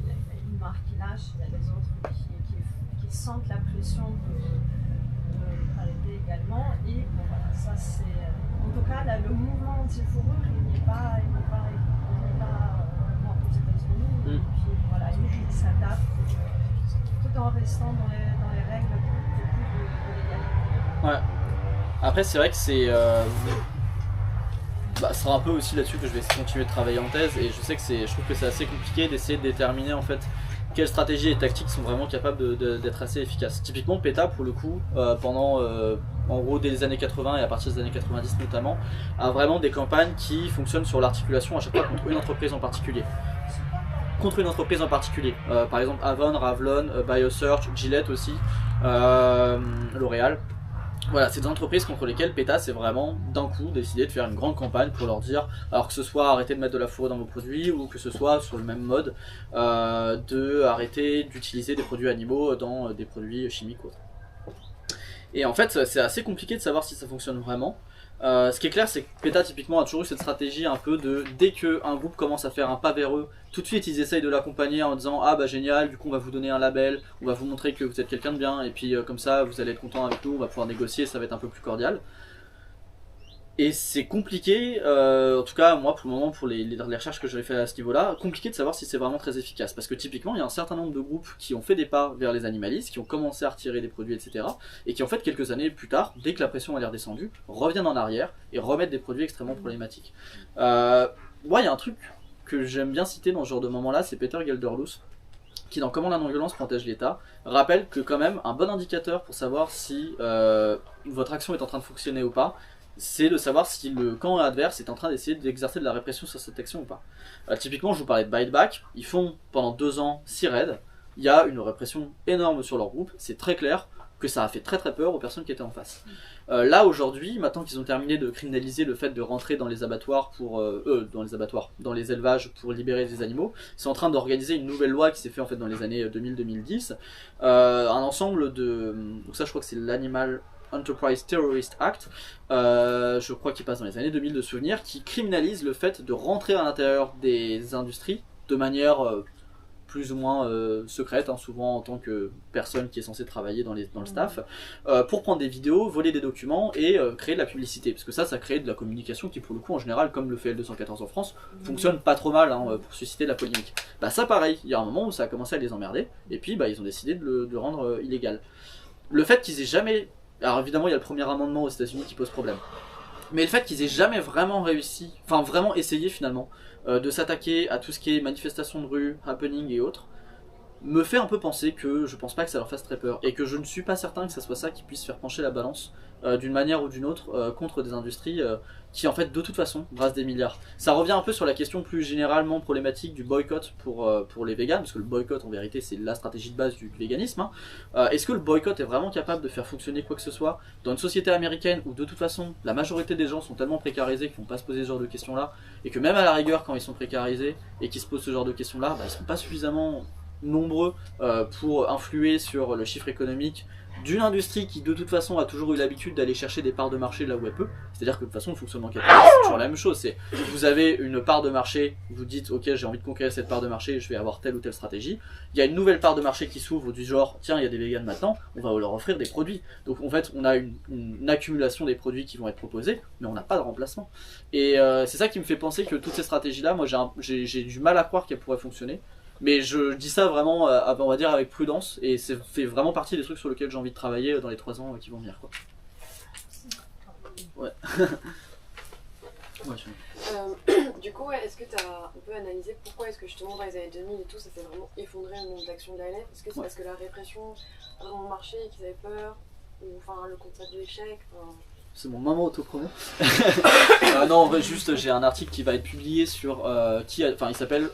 y a une marque qui lâche, il y a les autres qui sentent la pression de parité également. Et bon, voilà, ça c'est. En tout cas, là, le mouvement anti-fourrure, il n'est pas mort aux États-Unis. Et puis voilà, il s'adapte tout en restant dans les règles de l'égalité. Ouais. Après, c'est vrai que c'est. Ce sera un peu aussi là-dessus que je vais continuer de travailler en thèse, et je sais que je trouve que c'est assez compliqué d'essayer de déterminer en fait quelles stratégies et tactiques sont vraiment capables d'être assez efficaces. Typiquement PETA pour le coup, pendant en gros dès les années 80 et à partir des années 90 notamment, a vraiment des campagnes qui fonctionnent sur l'articulation à chaque fois contre une entreprise en particulier. Par exemple Avon, Revlon, Biosearch, Gillette aussi, L'Oréal. Voilà, c'est des entreprises contre lesquelles PETA c'est vraiment d'un coup décidé de faire une grande campagne pour leur dire, alors que ce soit arrêter de mettre de la fourrure dans vos produits, ou que ce soit sur le même mode de arrêter d'utiliser des produits animaux dans des produits chimiques ou autres. Et en fait c'est assez compliqué de savoir si ça fonctionne vraiment. Ce qui est clair, c'est que PETA typiquement a toujours eu cette stratégie un peu de dès qu'un groupe commence à faire un pas vers eux, tout de suite ils essayent de l'accompagner en disant ah bah génial, du coup on va vous donner un label, on va vous montrer que vous êtes quelqu'un de bien, et puis comme ça vous allez être content avec nous, on va pouvoir négocier, ça va être un peu plus cordial. Et c'est compliqué, en tout cas moi pour le moment, pour les recherches que j'avais fait à ce niveau-là, compliqué de savoir si c'est vraiment très efficace. Parce que typiquement il y a un certain nombre de groupes qui ont fait des pas vers les animalistes, qui ont commencé à retirer des produits, etc. Et qui en fait quelques années plus tard, dès que la pression a l'air descendue, reviennent en arrière et remettent des produits extrêmement problématiques. Moi il y a un truc que j'aime bien citer dans ce genre de moment-là, c'est Peter Gelderloos, qui dans Comment la non-violence protège l'État, rappelle que quand même un bon indicateur pour savoir si votre action est en train de fonctionner ou pas, c'est de savoir si le camp adverse est en train d'essayer d'exercer de la répression sur cette action ou pas. Typiquement, je vous parlais de Bite Back, ils font pendant 2 ans 6 raids, il y a une répression énorme sur leur groupe, c'est très clair que ça a fait très très peur aux personnes qui étaient en face. Là aujourd'hui, maintenant qu'ils ont terminé de criminaliser le fait de rentrer dans les abattoirs dans les élevages pour libérer des animaux, ils sont en train d'organiser une nouvelle loi qui s'est faite en fait dans les années 2000-2010, un ensemble de, donc ça je crois que c'est l'Animal Enterprise Terrorist Act, je crois qu'il passe dans les années 2000 de souvenir, qui criminalise le fait de rentrer à l'intérieur des industries de manière plus ou moins secrète, hein, souvent en tant que personne qui est censée travailler dans le staff, pour prendre des vidéos, voler des documents et créer de la publicité. Parce que ça crée de la communication qui pour le coup en général, comme le fait L214 en France, fonctionne pas trop mal hein, pour susciter de la polémique. Bah ça pareil, il y a un moment où ça a commencé à les emmerder, et puis bah, ils ont décidé de le rendre illégal. Le fait qu'ils aient jamais... Alors évidemment il y a le premier amendement aux États-Unis qui pose problème. Mais le fait qu'ils aient jamais vraiment réussi, enfin vraiment essayé finalement, de s'attaquer à tout ce qui est manifestation de rue, happening et autres, me fait un peu penser que je pense pas que ça leur fasse très peur. Et que je ne suis pas certain que ça soit ça qui puisse faire pencher la balance d'une manière ou d'une autre contre des industries qui en fait de toute façon brassent des milliards. Ça revient un peu sur la question plus généralement problématique du boycott pour les véganes, parce que le boycott en vérité c'est la stratégie de base du véganisme. Est-ce que le boycott est vraiment capable de faire fonctionner quoi que ce soit dans une société américaine où de toute façon la majorité des gens sont tellement précarisés qu'ils ne vont pas se poser ce genre de questions là, et que même à la rigueur quand ils sont précarisés et qu'ils se posent ce genre de questions là, bah, ils ne sont pas suffisamment nombreux pour influer sur le chiffre économique d'une industrie qui de toute façon a toujours eu l'habitude d'aller chercher des parts de marché là où elle peut. C'est-à-dire que de toute façon le fonctionnement capitaliste c'est toujours la même chose, c'est vous avez une part de marché, vous dites ok j'ai envie de conquérir cette part de marché, je vais avoir telle ou telle stratégie, il y a une nouvelle part de marché qui s'ouvre du genre tiens il y a des véganes maintenant, on va leur offrir des produits. Donc en fait on a une accumulation des produits qui vont être proposés, mais on n'a pas de remplacement. Et c'est ça qui me fait penser que toutes ces stratégies là, moi j'ai du mal à croire qu'elles pourraient fonctionner. Mais je dis ça vraiment, on va dire avec prudence, et ça fait vraiment partie des trucs sur lesquels j'ai envie de travailler dans les 3 ans qui vont venir, quoi. Ouais. Du coup, est-ce que tu as un peu analysé pourquoi est-ce que justement dans les années 2000 et tout, ça s'est vraiment effondré le nombre d'actions de l'ALF? Est-ce que c'est parce que la répression a vraiment marché et qu'ils avaient peur? Ou enfin le concept de l'échec? C'est mon moment autopromo. Non, en vrai, juste j'ai un article qui va être publié sur il s'appelle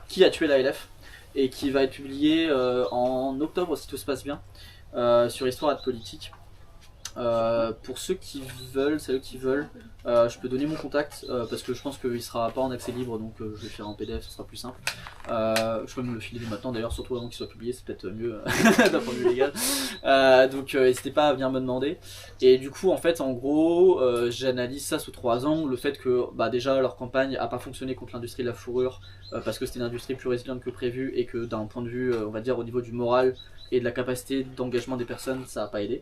Qui a tué l'ALF, et qui va être publié en octobre si tout se passe bien, sur Histoire et Politique. Pour ceux qui veulent, je peux donner mon contact parce que je pense qu'il sera pas en accès libre, donc je vais le faire en PDF, ce sera plus simple. Je peux me le filer maintenant d'ailleurs, surtout avant qu'il soit publié, c'est peut-être mieux d'un point de vue légal. Donc n'hésitez pas à venir me demander. Et du coup, en fait, en gros, j'analyse ça sous 3 ans. Le fait que déjà leur campagne a pas fonctionné contre l'industrie de la fourrure parce que c'était une industrie plus résiliente que prévu et que d'un point de vue, on va dire, au niveau du moral et de la capacité d'engagement des personnes, ça a pas aidé.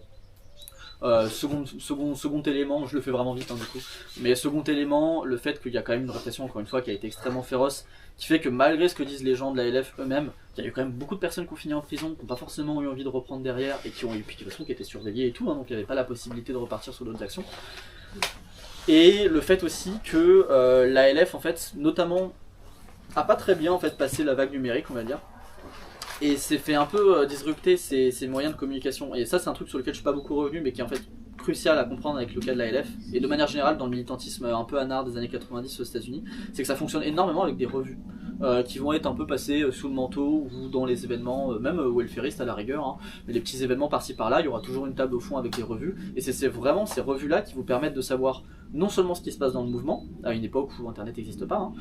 Second élément, je le fais vraiment vite du coup, mais second élément, le fait qu'il y a quand même une répression encore une fois qui a été extrêmement féroce, qui fait que malgré ce que disent les gens de la LF eux-mêmes, il y a eu quand même beaucoup de personnes qui ont fini en prison, qui n'ont pas forcément eu envie de reprendre derrière et qui ont eu, puis de toute façon qui étaient surveillées et tout, donc il n'y avait pas la possibilité de repartir sur d'autres actions. Et le fait aussi que la LF en fait, notamment, a pas très bien en fait passé la vague numérique, on va dire. Et c'est fait un peu disrupter ces moyens de communication. Et ça, c'est un truc sur lequel je suis pas beaucoup revenu, mais qui est en fait crucial à comprendre avec le cas de la LF. Et de manière générale, dans le militantisme un peu anard des années 90 aux États-Unis, c'est que ça fonctionne énormément avec des revues qui vont être un peu passées sous le manteau ou dans les événements, même welfaristes à la rigueur. Hein. Mais les petits événements par-ci par-là, il y aura toujours une table au fond avec des revues. Et c'est vraiment ces revues-là qui vous permettent de savoir non seulement ce qui se passe dans le mouvement, à une époque où Internet n'existe pas,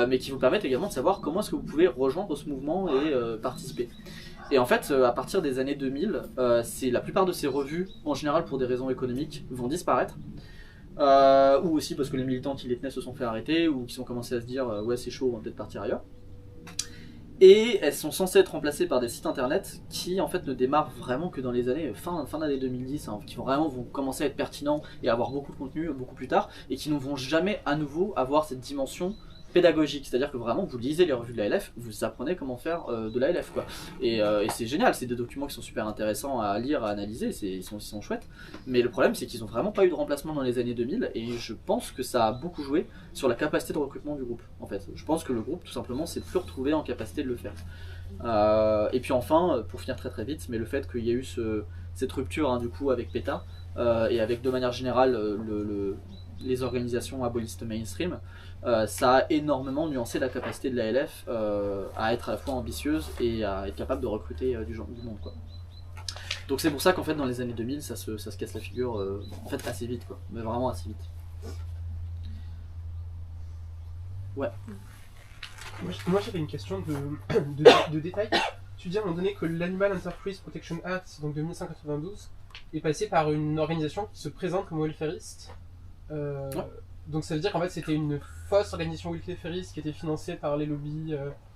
mais qui vous permettent également de savoir comment est-ce que vous pouvez rejoindre ce mouvement et participer. Et en fait, à partir des années 2000, c'est la plupart de ces revues, en général pour des raisons économiques, vont disparaître. Ou aussi parce que les militants qui les tenaient se sont fait arrêter, ou qui ont commencé à se dire ouais c'est chaud, on va peut-être partir ailleurs. Et elles sont censées être remplacées par des sites internet qui en fait ne démarrent vraiment que dans les années fin d'année 2010, qui vont commencer à être pertinents et avoir beaucoup de contenu beaucoup plus tard, et qui ne vont jamais à nouveau avoir cette dimension pédagogique, c'est-à-dire que vraiment vous lisez les revues de la LF, vous apprenez comment faire de la LF quoi. Et c'est génial, c'est des documents qui sont super intéressants à lire, à analyser, ils sont chouettes, mais le problème c'est qu'ils n'ont vraiment pas eu de remplacement dans les années 2000 et je pense que ça a beaucoup joué sur la capacité de recrutement du groupe en fait. Je pense que le groupe tout simplement s'est plus retrouvé en capacité de le faire. Et puis enfin, pour finir très très vite, mais le fait qu'il y a eu cette rupture du coup avec PETA et avec de manière générale les organisations abolistes mainstream, ça a énormément nuancé la capacité de la LF à être à la fois ambitieuse et à être capable de recruter du monde quoi. Donc c'est pour ça qu'en fait dans les années 2000 ça se casse la figure en fait assez vite quoi, mais vraiment assez vite. Ouais. Moi j'avais une question de détail. Tu dis à un moment donné que l'Animal Enterprise Protection Act, donc de 1992, est passé par une organisation qui se présente comme welfariste. Ouais. Donc ça veut dire qu'en fait c'était une fausse organisation welfariste qui était financée par les lobbies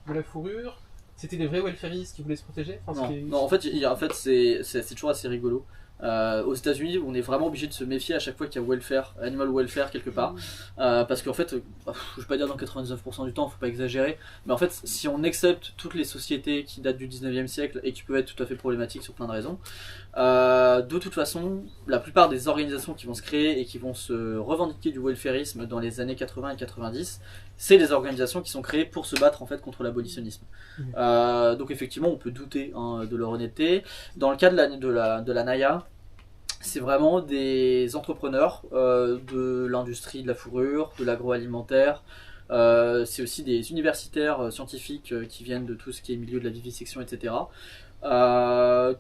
de la fourrure. C'était des vrais welfaristes qui voulaient se protéger. Non, en fait c'est toujours assez rigolo. Aux États-Unis, on est vraiment obligé de se méfier à chaque fois qu'il y a welfare, animal welfare quelque part, parce qu'en fait, je vais pas dire dans 99% du temps, faut pas exagérer, mais en fait, si on accepte toutes les sociétés qui datent du 19e siècle et qui peuvent être tout à fait problématiques sur plein de raisons, de toute façon, la plupart des organisations qui vont se créer et qui vont se revendiquer du welfarisme dans les années 80 et 90, c'est des organisations qui sont créées pour se battre en fait contre l'abolitionnisme. Donc effectivement, on peut douter de leur honnêteté. Dans le cas de la NAIA, c'est vraiment des entrepreneurs de l'industrie de la fourrure, de l'agroalimentaire. C'est aussi des universitaires scientifiques qui viennent de tout ce qui est milieu de la vivisection, etc.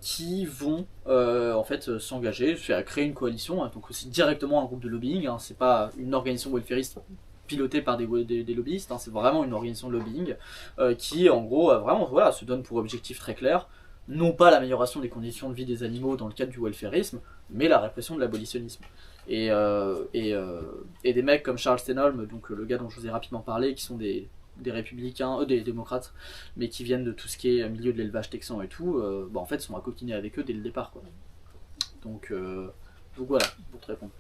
Qui vont en fait s'engager, créer une coalition, donc aussi directement un groupe de lobbying. C'est pas une organisation welfariste pilotée par des lobbyistes, c'est vraiment une organisation de lobbying qui en gros vraiment se donne pour objectif très clair non pas l'amélioration des conditions de vie des animaux dans le cadre du welfarisme, mais la répression de l'abolitionnisme. Et des mecs comme Charles Stenholm, donc le gars dont je vous ai rapidement parlé, qui sont des républicains, des démocrates, mais qui viennent de tout ce qui est milieu de l'élevage texan et tout, en fait sont à coquiner avec eux dès le départ quoi. Donc voilà, pour te répondre.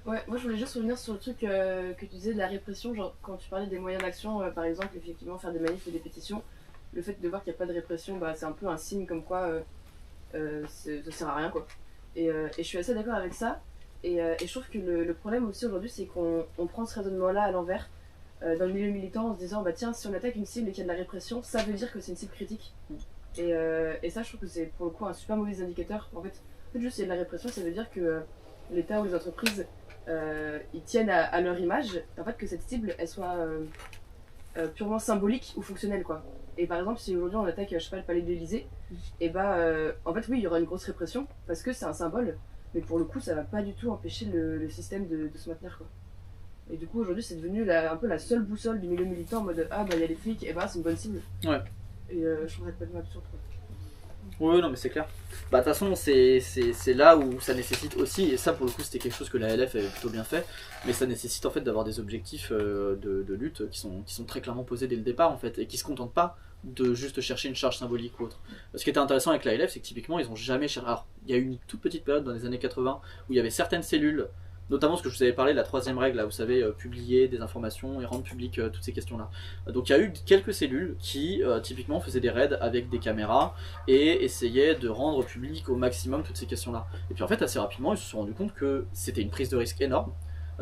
Ouais, moi je voulais juste revenir sur le truc que tu disais de la répression, genre quand tu parlais des moyens d'action, par exemple, effectivement faire des manifs et des pétitions, le fait de voir qu'il n'y a pas de répression, c'est un peu un signe comme quoi ça sert à rien quoi. Et je suis assez d'accord avec ça, et je trouve que le problème aussi aujourd'hui c'est qu'on prend ce raisonnement-là à l'envers, dans le milieu militant en se disant tiens, si on attaque une cible et qu'il y a de la répression, ça veut dire que c'est une cible critique. Et ça je trouve que c'est pour le coup un super mauvais indicateur. En fait juste s'il y a de la répression, ça veut dire que l'État ou les entreprises ils tiennent à leur image, en fait que cette cible elle soit purement symbolique ou fonctionnelle quoi. Et par exemple, si aujourd'hui on attaque, je sais pas, le palais de l'Élysée, et en fait, oui, il y aura une grosse répression parce que c'est un symbole, mais pour le coup, ça va pas du tout empêcher le système de se maintenir, quoi. Et du coup, aujourd'hui, c'est devenu un peu la seule boussole du milieu militant en mode ah bah il y a les flics, et c'est une bonne cible. Ouais. Et je trouve ça complètement absurde, quoi. Oui, non, mais c'est clair. Bah, de toute façon, c'est là où ça nécessite aussi, et ça pour le coup, c'était quelque chose que la LF avait plutôt bien fait, mais ça nécessite en fait d'avoir des objectifs de lutte qui sont très clairement posés dès le départ en fait, et qui se contentent pas de juste chercher une charge symbolique ou autre. Ce qui était intéressant avec la LF, c'est que typiquement, ils ont jamais cherché. Alors, il y a eu une toute petite période dans les années 80 où il y avait certaines cellules, notamment ce que je vous avais parlé, la troisième règle, là, vous savez, publier des informations et rendre public toutes ces questions-là. Donc il y a eu quelques cellules qui, typiquement, faisaient des raids avec des caméras et essayaient de rendre public au maximum toutes ces questions-là. Et puis en fait, assez rapidement, ils se sont rendus compte que c'était une prise de risque énorme.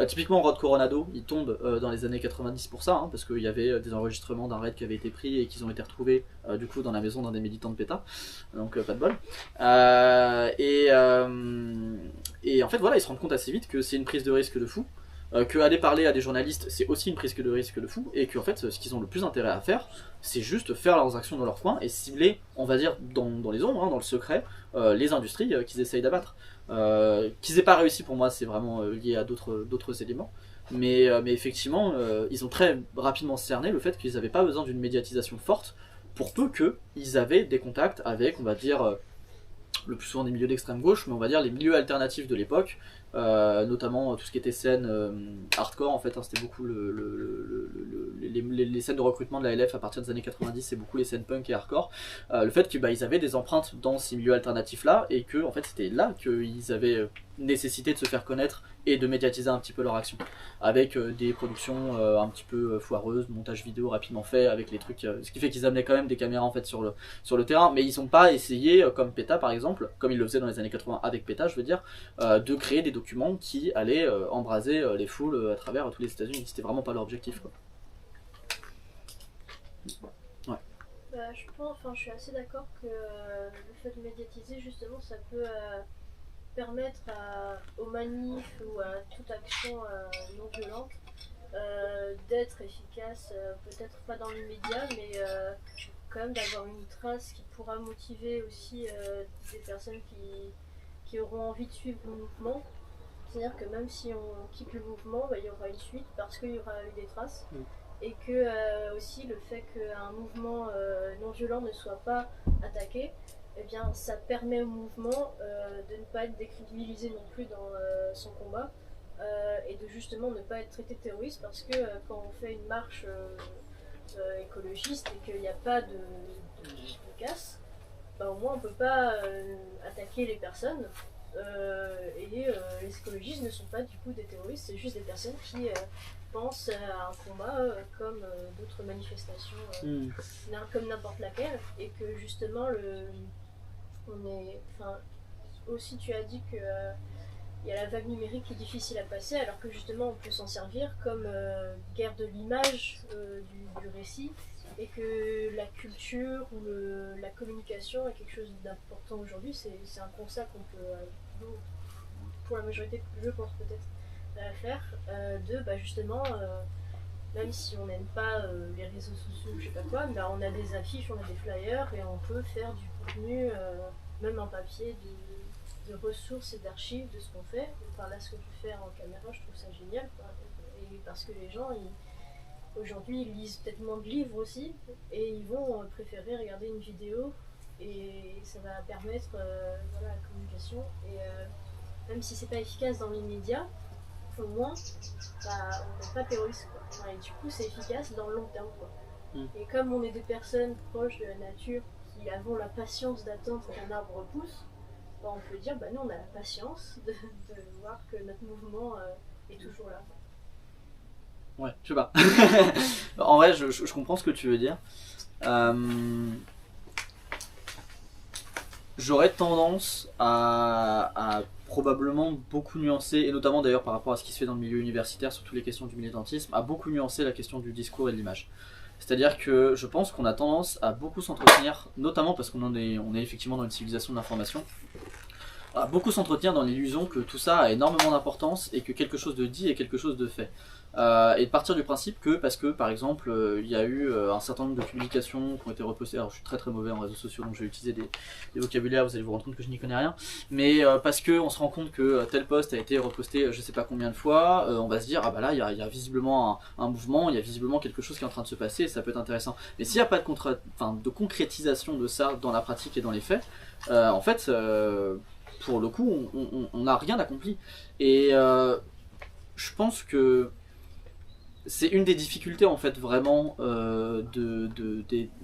Typiquement, Rod Coronado, il tombe dans les années 90 pour ça, hein, parce qu'il y avait des enregistrements d'un raid qui avait été pris et qu'ils ont été retrouvés du coup dans la maison d'un des militants de PETA, donc pas de bol. Et en fait, voilà, ils se rendent compte assez vite que c'est une prise de risque de fou, que aller parler à des journalistes, c'est aussi une prise de risque de fou, et qu'en fait, ce qu'ils ont le plus intérêt à faire, c'est juste faire leurs actions dans leur coin et cibler, on va dire, dans les ombres, hein, dans le secret, les industries qu'ils essayent d'abattre. Qu'ils aient pas réussi, pour moi, c'est vraiment lié à d'autres éléments. Mais effectivement, ils ont très rapidement cerné le fait qu'ils n'avaient pas besoin d'une médiatisation forte, pour peu qu'ils avaient des contacts avec, on va dire, le plus souvent des milieux d'extrême gauche, mais on va dire les milieux alternatifs de l'époque, notamment tout ce qui était scène hardcore en fait, hein, c'était beaucoup les scènes de recrutement de la LF à partir des années 90, c'est beaucoup les scènes punk et hardcore, le fait qu'ils avaient des empreintes dans ces milieux alternatifs là, et que en fait c'était là qu'ils avaient nécessité de se faire connaître et de médiatiser un petit peu leur action, avec des productions un petit peu foireuses, montage vidéo rapidement fait, avec les trucs, ce qui fait qu'ils amenaient quand même des caméras en fait sur le terrain, mais ils n'ont pas essayé, comme PETA par exemple, comme ils le faisaient dans les années 80 avec PETA je veux dire, de créer des documents qui allaient embraser les foules à travers tous les États-Unis. C'était vraiment pas leur objectif, quoi. Ouais. Je suis assez d'accord que le fait de médiatiser justement ça peut permettre aux manifs ou à toute action non violente d'être efficace, peut-être pas dans l'immédiat, mais quand même d'avoir une trace qui pourra motiver aussi des personnes qui auront envie de suivre le mouvement. C'est-à-dire que même si on quitte le mouvement, il y aura une suite parce qu'il y aura eu des traces. Et que aussi le fait qu'un mouvement non violent ne soit pas attaqué, eh bien, ça permet au mouvement de ne pas être décrédibilisé non plus dans son combat et de justement ne pas être traité de terroriste parce que quand on fait une marche écologiste et qu'il n'y a pas de casse, au moins on ne peut pas attaquer les personnes et les écologistes ne sont pas du coup des terroristes, c'est juste des personnes qui pensent à un combat comme d'autres manifestations comme n'importe laquelle, et que justement aussi tu as dit que il y a la vague numérique qui est difficile à passer, alors que justement on peut s'en servir comme guerre de l'image du récit, et que la culture ou la communication est quelque chose d'important aujourd'hui. C'est un constat qu'on peut, pour la majorité, je pense peut-être, faire, justement, même si on n'aime pas les réseaux sociaux, je sais pas quoi, mais on a des affiches, on a des flyers, et on peut faire du contenu, même en papier, de ressources et d'archives de ce qu'on fait. Enfin là, ce que tu fais en caméra, je trouve ça génial, quoi. Et parce que les gens, aujourd'hui, ils lisent peut-être moins de livres aussi, et ils vont préférer regarder une vidéo, et ça va permettre la communication. Et même si c'est pas efficace dans l'immédiat, au moins, on n'est pas terroriste, quoi. Enfin, et du coup, c'est efficace dans le long terme, quoi. Et comme on est des personnes proches de la nature qui avons la patience d'attendre qu'un arbre repousse, on peut dire, nous on a la patience de voir que notre mouvement est toujours là. Ouais, je sais pas. En vrai, je comprends ce que tu veux dire. J'aurais tendance à probablement beaucoup nuancer, et notamment d'ailleurs par rapport à ce qui se fait dans le milieu universitaire sur toutes les questions du militantisme, à beaucoup nuancer la question du discours et de l'image. C'est-à-dire que je pense qu'on a tendance à beaucoup s'entretenir, notamment parce qu'on est effectivement dans une civilisation de l'information, à beaucoup s'entretenir dans l'illusion que tout ça a énormément d'importance et que quelque chose de dit est quelque chose de fait. et de partir du principe que parce que par exemple il y a eu un certain nombre de publications qui ont été repostées, alors je suis très très mauvais en réseaux sociaux donc je vais utiliser des vocabulaires, vous allez vous rendre compte que je n'y connais rien, mais parce que on se rend compte que tel post a été reposté je sais pas combien de fois, on va se dire ah bah là il y a visiblement un mouvement, il y a visiblement quelque chose qui est en train de se passer et ça peut être intéressant. Mais s'il n'y a pas de concrétisation de ça dans la pratique et dans les faits, en fait pour le coup on n'a rien accompli. Et je pense que c'est une des difficultés en fait vraiment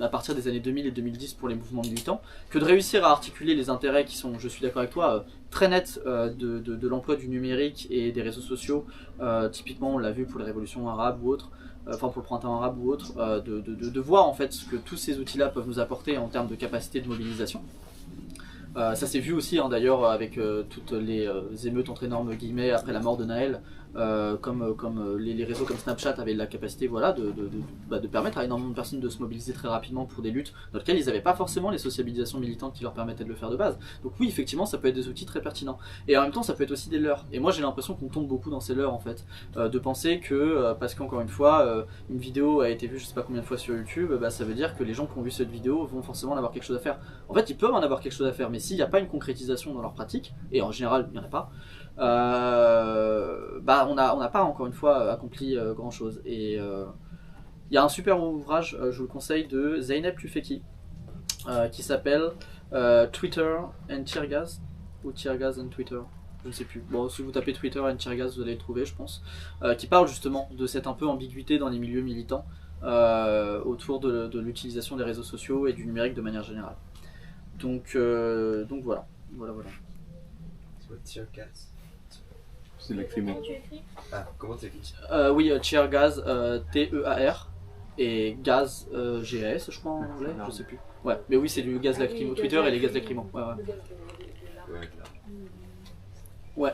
à partir des années 2000 et 2010 pour les mouvements militants, que de réussir à articuler les intérêts qui sont, je suis d'accord avec toi, très nets de l'emploi du numérique et des réseaux sociaux, typiquement on l'a vu pour les révolutions arabes ou autres, enfin pour le printemps arabe ou autre, de voir en fait ce que tous ces outils là peuvent nous apporter en termes de capacité de mobilisation. Ça s'est vu aussi hein, d'ailleurs avec toutes les émeutes entre énormes guillemets après la mort de Naël, comme les réseaux comme Snapchat avaient la capacité voilà, de permettre à énormément de personnes de se mobiliser très rapidement pour des luttes dans lesquelles ils n'avaient pas forcément les sociabilisations militantes qui leur permettaient de le faire de base. Donc oui, effectivement, ça peut être des outils très pertinents. Et en même temps, ça peut être aussi des leurres. Et moi, j'ai l'impression qu'on tombe beaucoup dans ces leurres en fait. De penser que, parce qu'encore une fois, une vidéo a été vue je sais pas combien de fois sur YouTube, bah, ça veut dire que les gens qui ont vu cette vidéo vont forcément en avoir quelque chose à faire. En fait, ils peuvent en avoir quelque chose à faire, mais s'il n'y a pas une concrétisation dans leur pratique, et en général, il n'y en a pas, bah on n'a pas encore une fois accompli grand chose. Et il y a un super ouvrage, je vous le conseille, de Zeynep Tufekci qui s'appelle Twitter and Tear Gas, ou Tear Gas and Twitter, je ne sais plus. Bon, si vous tapez Twitter and Tear Gas, vous allez le trouver, je pense, qui parle justement de cette un peu ambiguïté dans les milieux militants autour de l'utilisation des réseaux sociaux et du numérique de manière générale. Donc voilà. Tear Gas. C'est lacrymo. Ah, comment t'écris? Oui, Tear Gas, T-E-A-R, et Gaz, G-A-S, je crois en anglais, je sais plus. Ouais, mais oui, c'est du gaz lacrymo, Twitter et les gaz lacrymo. Ouais.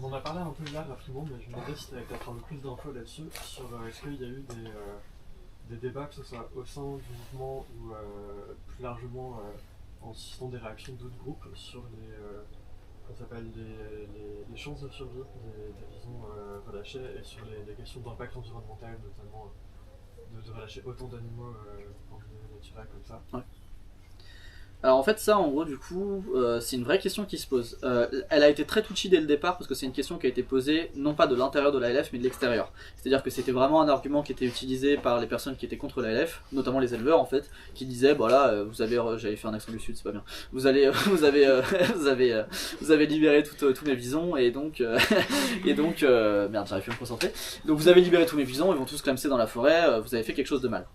On en a parlé un peu là rapidement, mais je me demandais si tu avais peut-être un peu plus d'infos là-dessus, sur est-ce qu'il y a eu des débats, que ce soit au sein du mouvement ou plus largement en suscitant des réactions d'autres groupes sur les chances de survie des visons relâchés et sur les questions d'impact environnemental, notamment de relâcher autant d'animaux en milieu naturel comme ça. Ouais. Alors en fait ça en gros du coup c'est une vraie question qui se pose. Elle a été très touchy dès le départ parce que c'est une question qui a été posée non pas de l'intérieur de l'ALF mais de l'extérieur. C'est-à-dire que c'était vraiment un argument qui était utilisé par les personnes qui étaient contre l'ALF, notamment les éleveurs en fait, qui disaient voilà vous avez, j'avais fait un accent du sud c'est pas bien, vous avez libéré tous mes visons et donc merde j'arrive plus à me concentrer. Donc vous avez libéré tous mes visons, ils vont tous clamser dans la forêt, vous avez fait quelque chose de mal.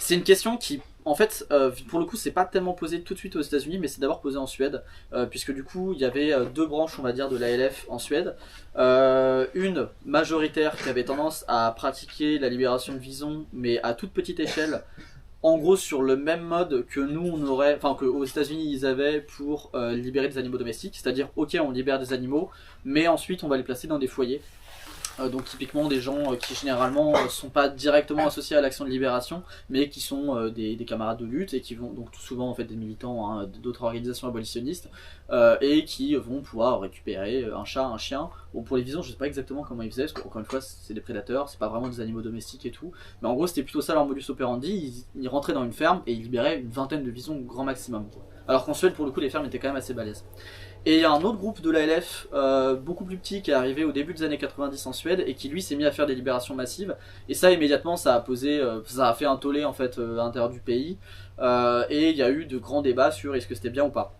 C'est une question qui, en fait, pour le coup, c'est pas tellement posé tout de suite aux États-Unis, mais c'est d'abord posé en Suède, puisque du coup, il y avait deux branches, on va dire, de l'ALF en Suède. Une majoritaire qui avait tendance à pratiquer la libération de visons, mais à toute petite échelle, en gros sur le même mode que nous on aurait, enfin que aux États-Unis ils avaient pour libérer des animaux domestiques, c'est-à-dire ok on libère des animaux, mais ensuite on va les placer dans des foyers. Donc typiquement des gens qui généralement sont pas directement associés à l'action de libération, mais qui sont des camarades de lutte et qui vont donc tout souvent en fait des militants hein, d'autres organisations abolitionnistes et qui vont pouvoir récupérer un chat, un chien. Bon pour les visons je sais pas exactement comment ils faisaient parce qu'encore une fois c'est des prédateurs, c'est pas vraiment des animaux domestiques et tout, mais en gros c'était plutôt ça leur modus operandi. Ils rentraient dans une ferme et ils libéraient une vingtaine de visons au grand maximum. Alors qu'en Suède pour le coup les fermes étaient quand même assez balèzes. Et il y a un autre groupe de l'ALF beaucoup plus petit qui est arrivé au début des années 90 en Suède et qui lui s'est mis à faire des libérations massives. Et ça immédiatement ça a fait un tollé en fait à l'intérieur du pays et il y a eu de grands débats sur est-ce que c'était bien ou pas.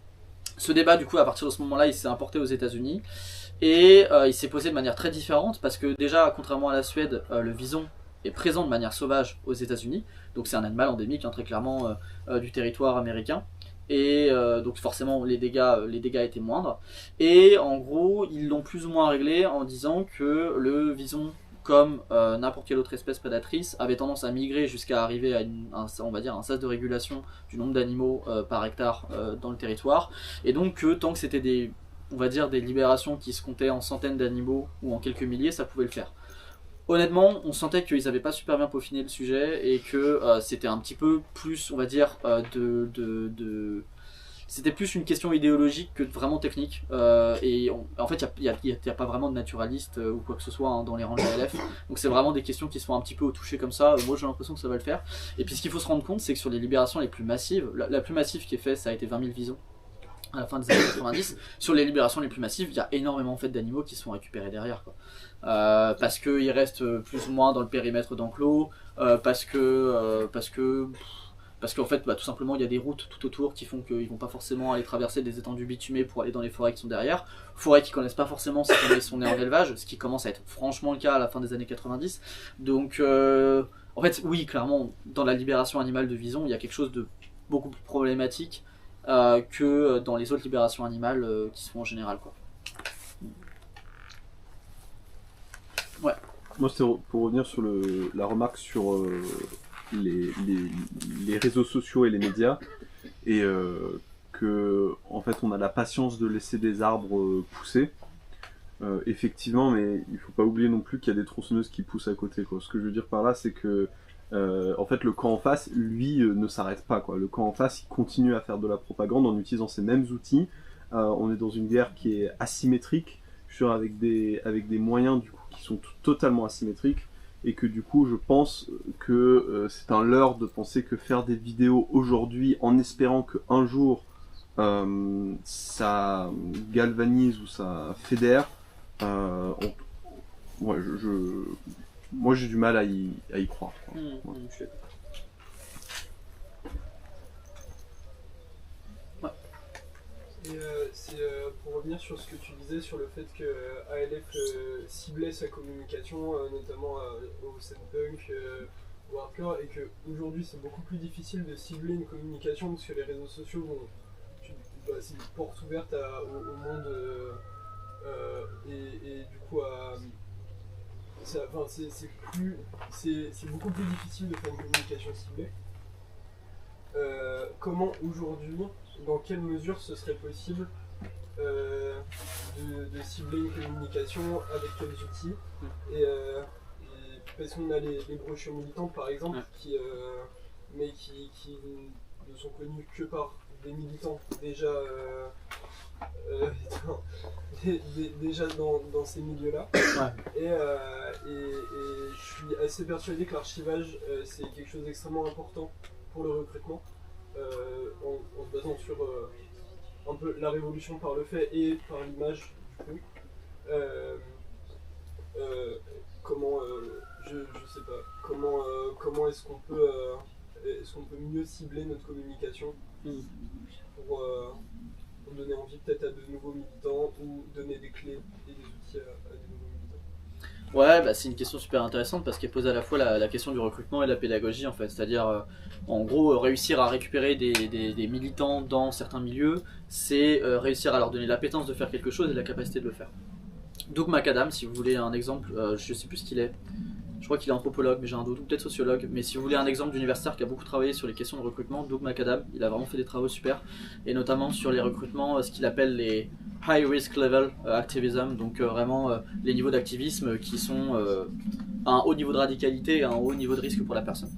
Ce débat du coup à partir de ce moment-là il s'est importé aux États-Unis et il s'est posé de manière très différente parce que déjà contrairement à la Suède le vison est présent de manière sauvage aux États-Unis, donc c'est un animal endémique hein, très clairement du territoire américain. Et donc forcément les dégâts étaient moindres et en gros ils l'ont plus ou moins réglé en disant que le vison comme n'importe quelle autre espèce prédatrice avait tendance à migrer jusqu'à arriver à on va dire un sas de régulation du nombre d'animaux par hectare dans le territoire et donc que tant que c'était on va dire des libérations qui se comptaient en centaines d'animaux ou en quelques milliers ça pouvait le faire. Honnêtement, on sentait qu'ils n'avaient pas super bien peaufiné le sujet et que c'était un petit peu plus, on va dire, c'était plus une question idéologique que vraiment technique. En fait, il n'y a pas vraiment de naturaliste ou quoi que ce soit dans les rangs de la LF. Donc c'est vraiment des questions qui se font un petit peu au toucher comme ça. Moi j'ai l'impression que ça va le faire. Et puis ce qu'il faut se rendre compte, c'est que sur les libérations les plus massives, la plus massive qui est faite, ça a été 20 000 visons à la fin des années 90. Sur les libérations les plus massives, il y a énormément en fait, d'animaux qui sont récupérés derrière, quoi. Parce qu'ils restent plus ou moins dans le périmètre d'enclos, parce qu'en fait, tout simplement, il y a des routes tout autour qui font qu'ils vont pas forcément aller traverser des étendues bitumées pour aller dans les forêts qui sont derrière. Forêts qui connaissent pas forcément si ils sont nés en élevage, ce qui commence à être franchement le cas à la fin des années 90. Donc, en fait, oui, clairement, dans la libération animale de Vison, il y a quelque chose de beaucoup plus problématique que dans les autres libérations animales qui se font en général, quoi. Ouais. Moi, c'était pour revenir sur la remarque sur les réseaux sociaux et les médias, et que en fait on a la patience de laisser des arbres pousser. Effectivement, mais il faut pas oublier non plus qu'il y a des tronçonneuses qui poussent à côté, quoi. Ce que je veux dire par là, c'est que en fait le camp en face, lui, ne s'arrête pas, quoi. Le camp en face, il continue à faire de la propagande en utilisant ces mêmes outils. On est dans une guerre qui est asymétrique, avec des moyens du coup qui sont totalement asymétriques, et que du coup je pense que c'est un leurre de penser que faire des vidéos aujourd'hui en espérant qu'un jour ça galvanise ou ça fédère, moi j'ai du mal à y croire. Ouais. Et c'est pour revenir sur ce que tu disais sur le fait que ALF ciblait sa communication, notamment au Sandpunk, au hardcore, et qu'aujourd'hui c'est beaucoup plus difficile de cibler une communication parce que les réseaux sociaux c'est une porte ouverte au monde et du coup c'est beaucoup plus difficile de faire une communication ciblée. Comment aujourd'hui, dans quelle mesure ce serait possible de cibler une communication, avec quels outils, et parce qu'on a les brochures militantes par exemple, qui ne sont connues que par des militants déjà déjà dans ces milieux-là. Et je suis assez persuadé que l'archivage c'est quelque chose d'extrêmement important pour le recrutement, en se basant sur un peu la révolution par le fait et par l'image du coup. Comment je sais pas comment est-ce qu'on peut mieux cibler notre communication pour donner envie peut-être à de nouveaux militants, ou donner des clés et des outils à des nouveaux militants. Ouais, c'est une question super intéressante parce qu'elle pose à la fois la question du recrutement et de la pédagogie en fait. C'est-à-dire, en gros, réussir à récupérer des militants dans certains milieux, c'est réussir à leur donner l'appétence de faire quelque chose et la capacité de le faire. Doug McAdam, si vous voulez un exemple, je sais plus ce qu'il est. Je crois qu'il est anthropologue, mais j'ai un doute, ou peut-être sociologue. Mais si vous voulez un exemple d'universitaire qui a beaucoup travaillé sur les questions de recrutement, Doug McAdam, il a vraiment fait des travaux super, et notamment sur les recrutements, ce qu'il appelle les high risk level activism, donc vraiment les niveaux d'activisme qui sont à un haut niveau de radicalité et à un haut niveau de risque pour la personne.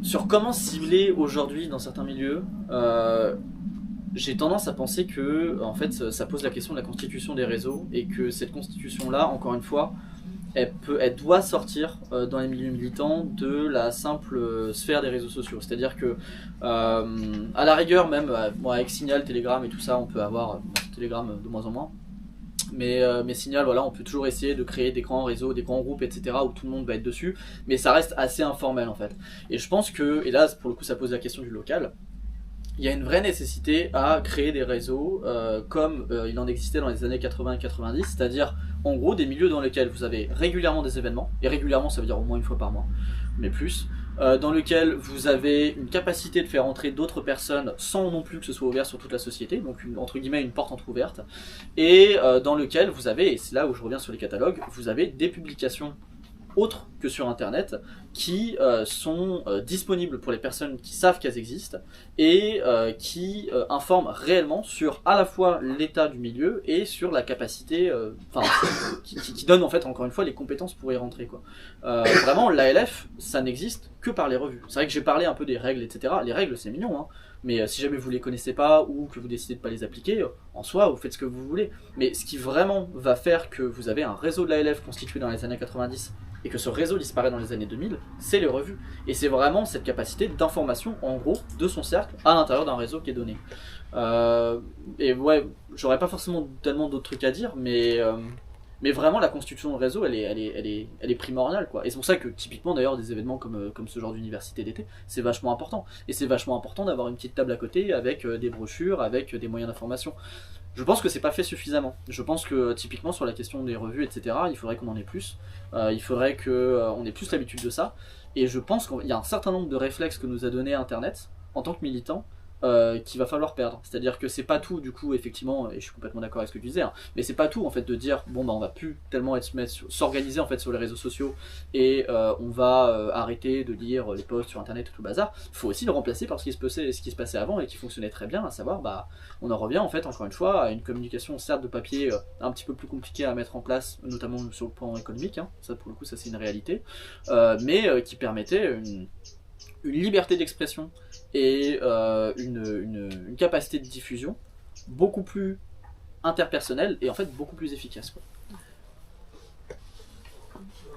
Sur comment cibler aujourd'hui dans certains milieux, j'ai tendance à penser que en fait, ça pose la question de la constitution des réseaux, et que cette constitution-là, encore une fois, elle doit sortir dans les milieux militants de la simple sphère des réseaux sociaux. C'est-à-dire que, à la rigueur, même avec Signal, Telegram et tout ça, on peut avoir Telegram de moins en moins. Mais Signal, voilà, on peut toujours essayer de créer des grands réseaux, des grands groupes, etc., où tout le monde va être dessus, mais ça reste assez informel en fait. Et je pense que, et là pour le coup ça pose la question du local, il y a une vraie nécessité à créer des réseaux comme il en existait dans les années 80 et 90, c'est-à-dire en gros des milieux dans lesquels vous avez régulièrement des événements, et régulièrement ça veut dire au moins une fois par mois, mais plus, dans lequel vous avez une capacité de faire entrer d'autres personnes sans non plus que ce soit ouvert sur toute la société, donc entre guillemets une porte entrouverte, et dans lequel vous avez, et c'est là où je reviens sur les catalogues, vous avez des publications autres que sur Internet qui sont disponibles pour les personnes qui savent qu'elles existent et qui informent réellement sur à la fois l'état du milieu et sur la capacité, qui donnent en fait encore une fois les compétences pour y rentrer, quoi. Vraiment, l'ALF, ça n'existe que par les revues. C'est vrai que j'ai parlé un peu des règles, etc. Les règles, c'est mignon, hein. Mais si jamais vous les connaissez pas ou que vous décidez de pas les appliquer, en soi, vous faites ce que vous voulez. Mais ce qui vraiment va faire que vous avez un réseau de l'ALF constitué dans les années 90 et que ce réseau disparaît dans les années 2000, c'est les revues. Et c'est vraiment cette capacité d'information, en gros, de son cercle à l'intérieur d'un réseau qui est donné. Et ouais, j'aurais pas forcément tellement d'autres trucs à dire, mais vraiment la constitution de réseau, elle est primordiale, quoi. Et c'est pour ça que typiquement d'ailleurs des événements comme ce genre d'université d'été, c'est vachement important. Et c'est vachement important d'avoir une petite table à côté avec des brochures, avec des moyens d'information. Je pense que c'est pas fait suffisamment. Je pense que typiquement sur la question des revues, etc., il faudrait qu'on en ait plus. Il faudrait qu'on ait plus l'habitude de ça. Et je pense qu'il y a un certain nombre de réflexes que nous a donné Internet en tant que militant. Qu'il va falloir perdre. C'est-à-dire que c'est pas tout, du coup, effectivement, et je suis complètement d'accord avec ce que tu disais, hein, mais c'est pas tout en fait de dire bon bah on va plus tellement s'organiser en fait sur les réseaux sociaux et on va arrêter de lire les posts sur internet et tout le bazar. Il faut aussi le remplacer par ce qui se passait avant et qui fonctionnait très bien, à savoir bah on en revient en fait encore une fois à une communication certes de papier un petit peu plus compliquée à mettre en place, notamment sur le plan économique, hein, ça pour le coup ça c'est une réalité, mais qui permettait une liberté d'expression et une capacité de diffusion beaucoup plus interpersonnelle et en fait beaucoup plus efficace, quoi.